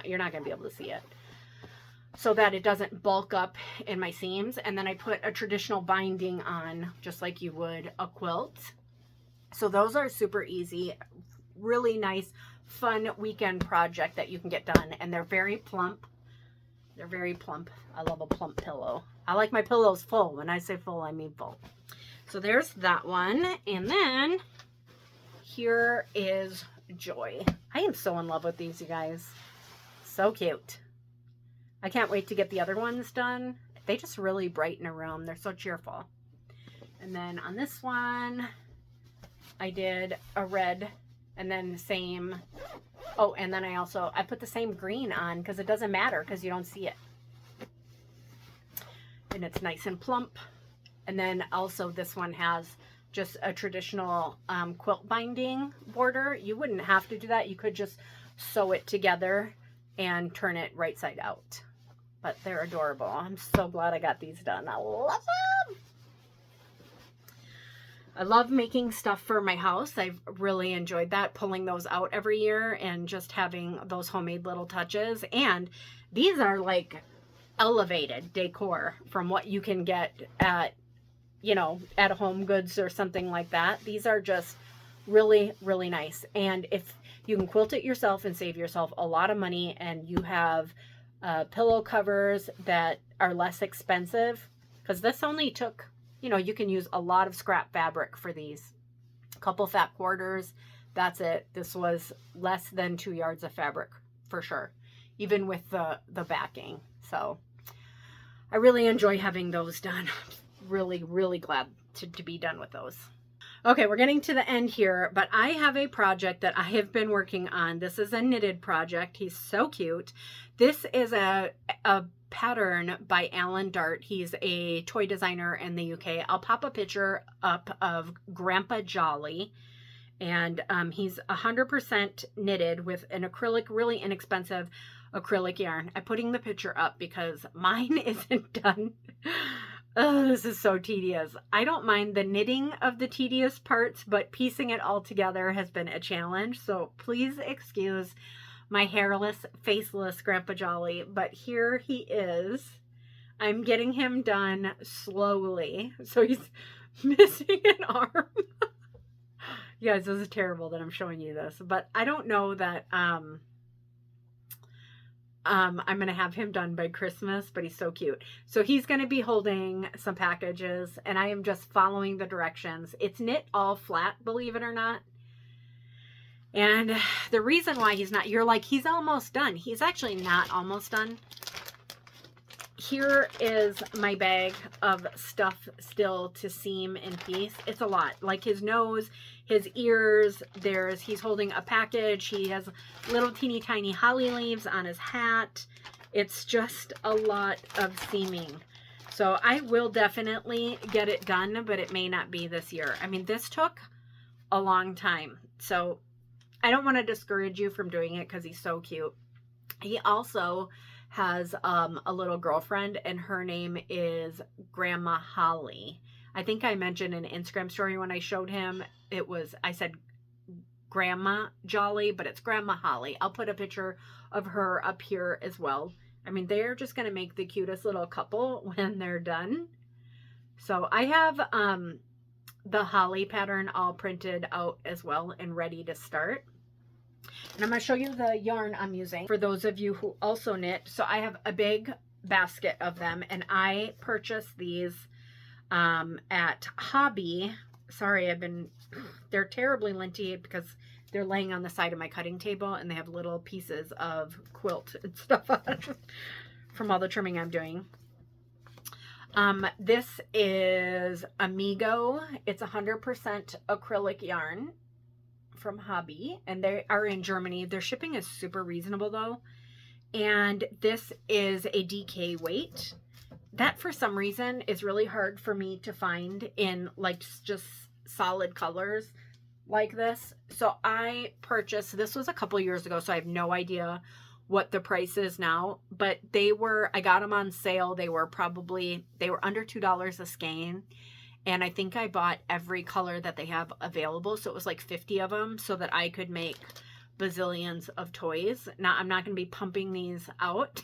You're not going to be able to see it. So that it doesn't bulk up in my seams. And then I put a traditional binding on, just like you would a quilt. So those are super easy. Really nice, fun weekend project that you can get done. And they're very plump. They're very plump. I love a plump pillow. I like my pillows full. When I say full, I mean full. So there's that one. And then here is Joy. I am so in love with these, you guys. So cute. I can't wait to get the other ones done. They just really brighten a room. They're so cheerful. And then on this one, I did a red and then the same. Oh, and then I put the same green on because it doesn't matter because you don't see it. And it's nice and plump. And then also this one has just a traditional quilt binding border. You wouldn't have to do that. You could just sew it together and turn it right side out. But they're adorable. I'm so glad I got these done. I love them. I love making stuff for my house. I've really enjoyed that, pulling those out every year and just having those homemade little touches. And these are like elevated decor from what you can get at, you know, at a Home Goods or something like that. These are just really, really nice. And if you can quilt it yourself and save yourself a lot of money, and you have pillow covers that are less expensive, because this only took, you know, you can use a lot of scrap fabric for these. A couple fat quarters, that's it. This was less than 2 yards of fabric for sure, even with the backing. So I really enjoy having those done. Really, really glad to be done with those. Okay, we're getting to the end here, but I have a project that I have been working on. This is a knitted project. He's so cute. This is a pattern by Alan Dart. He's a toy designer in the UK. I'll pop a picture up of Grandpa Jolly, and he's 100% knitted with an acrylic, really inexpensive acrylic yarn. I'm putting the picture up because mine isn't done. Oh, this is so tedious. I don't mind the knitting of the tedious parts, but piecing it all together has been a challenge. So please excuse my hairless, faceless Grandpa Jolly, but here he is. I'm getting him done slowly. So he's missing an arm. You guys, this is terrible that I'm showing you this, but I don't know that I'm going to have him done by Christmas, but he's so cute. So he's going to be holding some packages, and I am just following the directions. It's knit all flat, believe it or not. And the reason why he's not, you're like, he's almost done. He's actually not almost done. Here is my bag of stuff still to seam and piece. It's a lot. Like his nose, his ears, he's holding a package. He has little teeny tiny holly leaves on his hat. It's just a lot of seaming. So I will definitely get it done, but it may not be this year. I mean, this took a long time. So I don't want to discourage you from doing it because he's so cute. He also has a little girlfriend, and her name is Grandma Holly. I think I mentioned in an Instagram story when I showed him, I said Grandma Jolly, but it's Grandma Holly. I'll put a picture of her up here as well. I mean, they're just going to make the cutest little couple when they're done. So I have the holly pattern all printed out as well and ready to start. And I'm going to show you the yarn I'm using for those of you who also knit. So I have a big basket of them, and I purchased these at Hobby. Sorry, they're terribly linty because they're laying on the side of my cutting table, and they have little pieces of quilt and stuff on it from all the trimming I'm doing. This is Amigo. It's 100% acrylic yarn from Hobby, and they are in Germany. Their shipping is super reasonable though. And this is a DK weight. That for some reason is really hard for me to find in like just solid colors like this. So I purchased, this was a couple years ago, so I have no idea what the price is now, but I got them on sale. They were under $2 a skein. And I think I bought every color that they have available. So it was like 50 of them so that I could make bazillions of toys. Now, I'm not going to be pumping these out,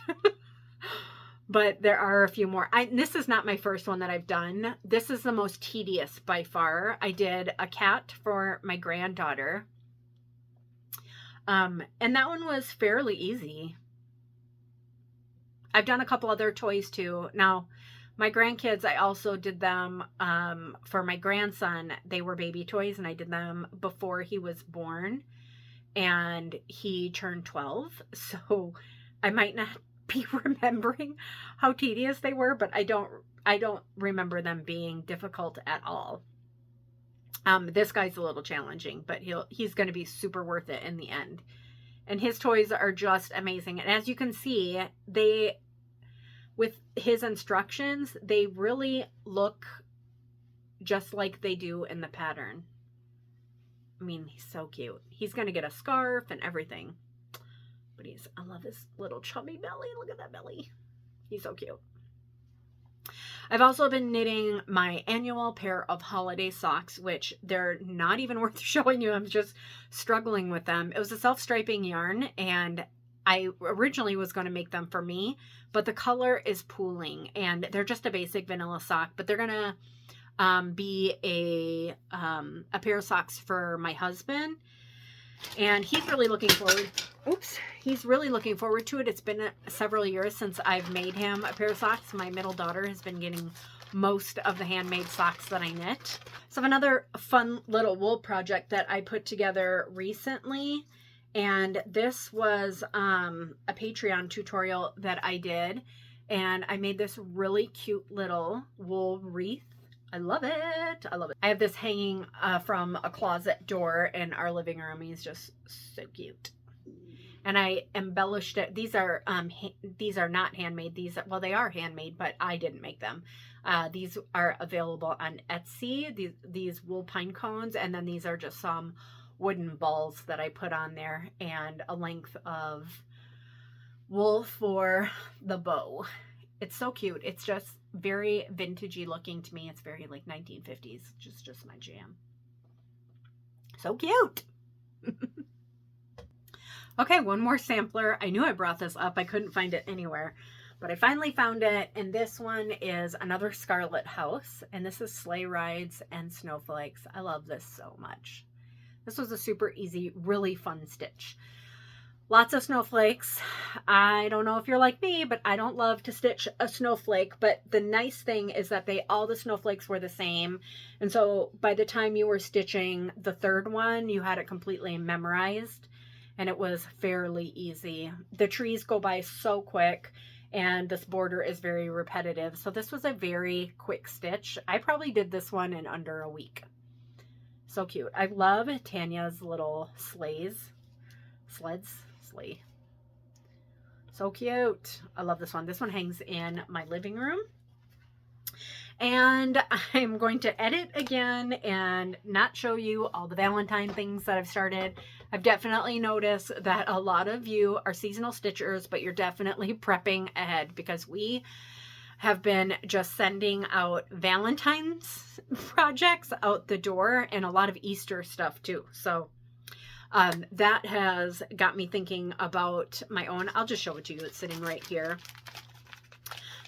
but there are a few more. This is not my first one that I've done. This is the most tedious by far. I did a cat for my granddaughter. And that one was fairly easy. I've done a couple other toys too. Now, my grandkids, I also did them for my grandson. They were baby toys, and I did them before he was born, and he turned 12. So I might not be remembering how tedious they were, but I don't remember them being difficult at all. This guy's a little challenging, but he's going to be super worth it in the end. And his toys are just amazing. And as you can see, with his instructions, they really look just like they do in the pattern. I mean, he's so cute. He's going to get a scarf and everything. But I love his little chubby belly. Look at that belly. He's so cute. I've also been knitting my annual pair of holiday socks, which they're not even worth showing you. I'm just struggling with them. It was a self-striping yarn, and I originally was going to make them for me, but the color is pooling, and they're just a basic vanilla sock, but they're going to be a pair of socks for my husband. And he's really looking forward. He's really looking forward to it. It's been several years since I've made him a pair of socks. My middle daughter has been getting most of the handmade socks that I knit. So I have another fun little wool project that I put together recently. And this was a Patreon tutorial that I did. And I made this really cute little wool wreath. I love it. I love it. I have this hanging from a closet door in our living room. He's just so cute. And I embellished it. These are not handmade. Well, they are handmade, but I didn't make them. These are available on Etsy. These wool pine cones, and then these are just some wooden balls that I put on there, and a length of wool for the bow. It's so cute. It's just very vintagey looking to me. It's very like 1950s, just my jam. So cute. Okay, one more sampler. I knew I brought this up. I couldn't find it anywhere, but I finally found it. And this one is another Scarlett house, and this is sleigh rides and snowflakes. I love this so much. This was a super easy, really fun stitch. Lots of snowflakes. I don't know if you're like me, but I don't love to stitch a snowflake. But the nice thing is that all the snowflakes were the same. And so by the time you were stitching the third one, you had it completely memorized. And it was fairly easy. The trees go by so quick, and this border is very repetitive. So this was a very quick stitch. I probably did this one in under a week. So cute. I love Tanya's little sleds. So cute. I love this one. This one hangs in my living room. And I'm going to edit again and not show you all the Valentine things that I've started. I've definitely noticed that a lot of you are seasonal stitchers, but you're definitely prepping ahead because we have been just sending out Valentine's projects out the door and a lot of Easter stuff too. So that has got me thinking about my own. I'll just show it to you. It's sitting right here.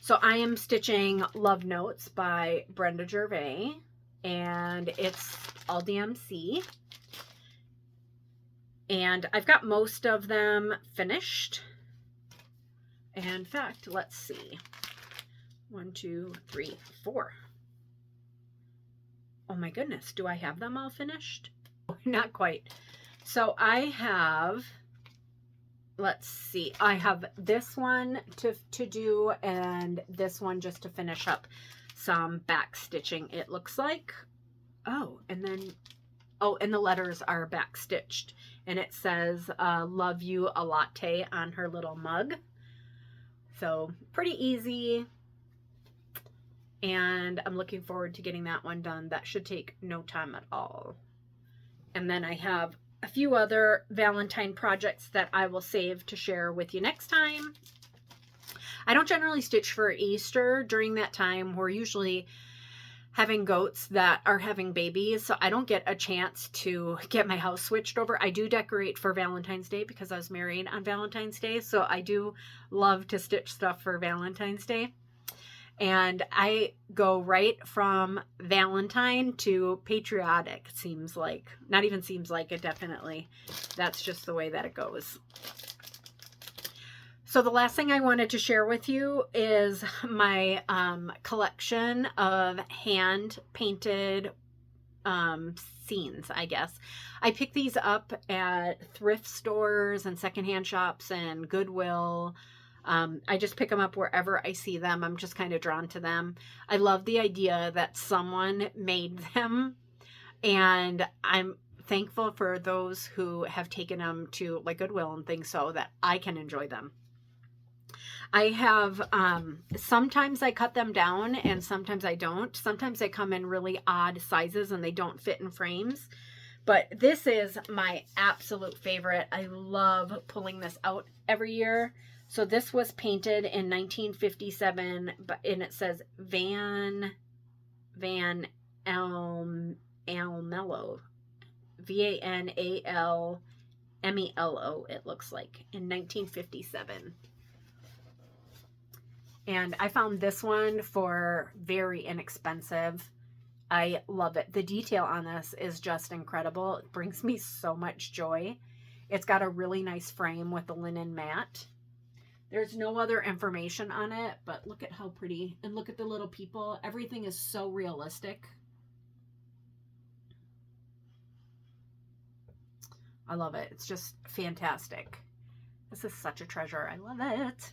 So I am stitching Love Notes by Brenda Gervais, and it's all DMC. And I've got most of them finished. And in fact, let's see. 1, 2, 3, 4. Oh my goodness, do I have them all finished? Not quite. So I have, let's see, I have this one to do and this one just to finish up some back stitching, it looks like. Oh, and then, oh, and the letters are back stitched. And it says, love you a latte on her little mug. So pretty easy. And I'm looking forward to getting that one done. That should take no time at all. And then I have a few other Valentine projects that I will save to share with you next time. I don't generally stitch for Easter. During that time, we're usually having goats that are having babies, so I don't get a chance to get my house switched over. I do decorate for Valentine's Day because I was married on Valentine's Day, so I do love to stitch stuff for Valentine's Day. And I go right from Valentine to patriotic, it seems like. Not even seems like, it definitely. That's just the way that it goes. So the last thing I wanted to share with you is my collection of hand-painted scenes, I guess. I pick these up at thrift stores and secondhand shops and Goodwill. I just pick them up wherever I see them. I'm just kind of drawn to them. I love the idea that someone made them, and I'm thankful for those who have taken them to like Goodwill and things so that I can enjoy them. I have, sometimes I cut them down and sometimes I don't. Sometimes they come in really odd sizes and they don't fit in frames. But this is my absolute favorite. I love pulling this out every year. So this was painted in 1957, and it says Van Almelo, VANALMELO, it looks like, in 1957. And I found this one for very inexpensive. I love it. The detail on this is just incredible. It brings me so much joy. It's got a really nice frame with the linen mat. There's no other information on it, but look at how pretty. And look at the little people. Everything is so realistic. I love it. It's just fantastic. This is such a treasure. I love it.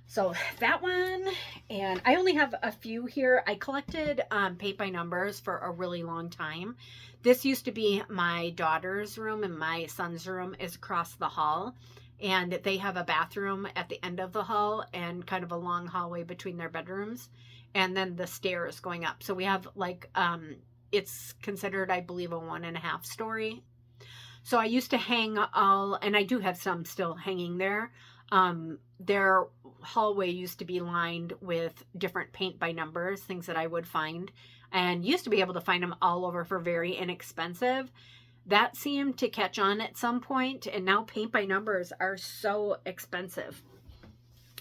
So that one, and I only have a few here. I collected paint by numbers for a really long time. This used to be my daughter's room, and my son's room is across the hall. And they have a bathroom at the end of the hall and kind of a long hallway between their bedrooms. And then the stairs going up. So we have like, it's considered, I believe, a 1.5 story. So I used to hang all, and I do have some still hanging there. Their hallway used to be lined with different paint by numbers, things that I would find, and used to be able to find them all over for very inexpensive. That seemed to catch on at some point, and now paint by numbers are so expensive.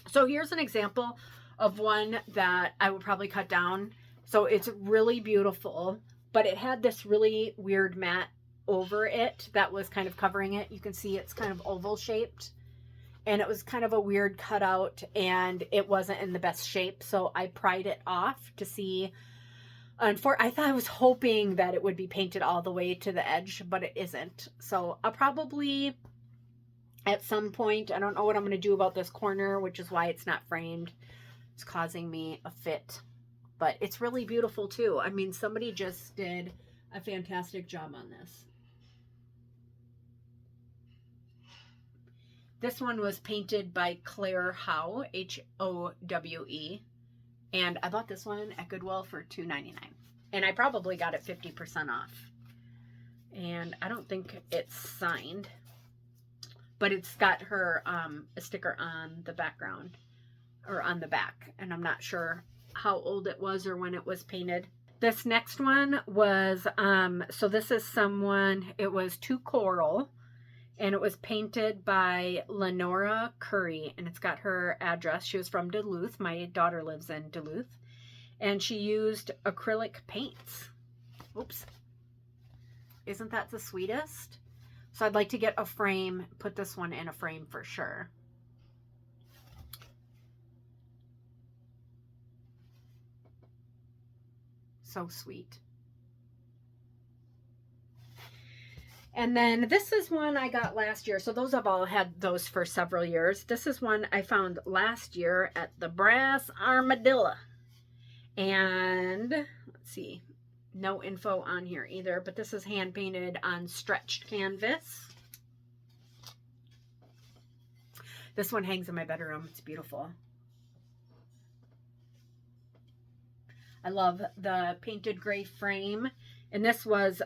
So here's an example of one that I would probably cut down. So it's really beautiful, but it had this really weird mat over it that was kind of covering it. You can see it's kind of oval shaped. And it was kind of a weird cutout, and it wasn't in the best shape. So I pried it off to see. I was hoping that it would be painted all the way to the edge, but it isn't. So I'll probably, at some point, I don't know what I'm going to do about this corner, which is why it's not framed. It's causing me a fit. But it's really beautiful too. I mean, somebody just did a fantastic job on this. This one was painted by Claire Howe, Howe. And I bought this one at Goodwill for $2.99. And I probably got it 50% off. And I don't think it's signed, but it's got her a sticker on the background, or on the back. And I'm not sure how old it was or when it was painted. This next one was, so this is someone, it was To Coral, and it was painted by Lenora Curry, and it's got her address. She was from Duluth. My daughter lives in Duluth. And she used acrylic paints. Oops. Isn't that the sweetest? So I'd like to get a frame, put this one in a frame for sure. So sweet. And then this is one I got last year. So those have all had those for several years. This is one I found last year at the Brass Armadillo. And let's see, no info on here either, but this is hand painted on stretched canvas. This one hangs in my bedroom. It's beautiful. I love the painted gray frame. And this was,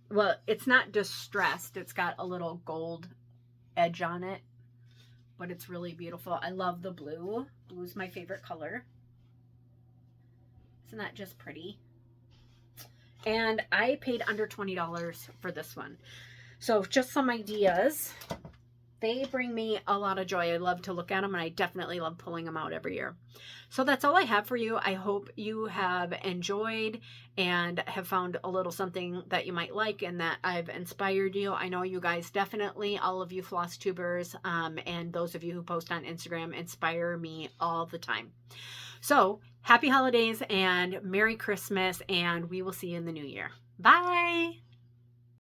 well, it's not distressed. It's got a little gold edge on it, but it's really beautiful. I love the blue. Blue's my favorite color. Isn't that just pretty? And I paid under $20 for this one. So just some ideas. They bring me a lot of joy. I love to look at them, and I definitely love pulling them out every year. So that's all I have for you. I hope you have enjoyed and have found a little something that you might like and that I've inspired you. I know you guys definitely, all of you floss tubers, and those of you who post on Instagram, inspire me all the time. So happy holidays and Merry Christmas, and we will see you in the new year. Bye.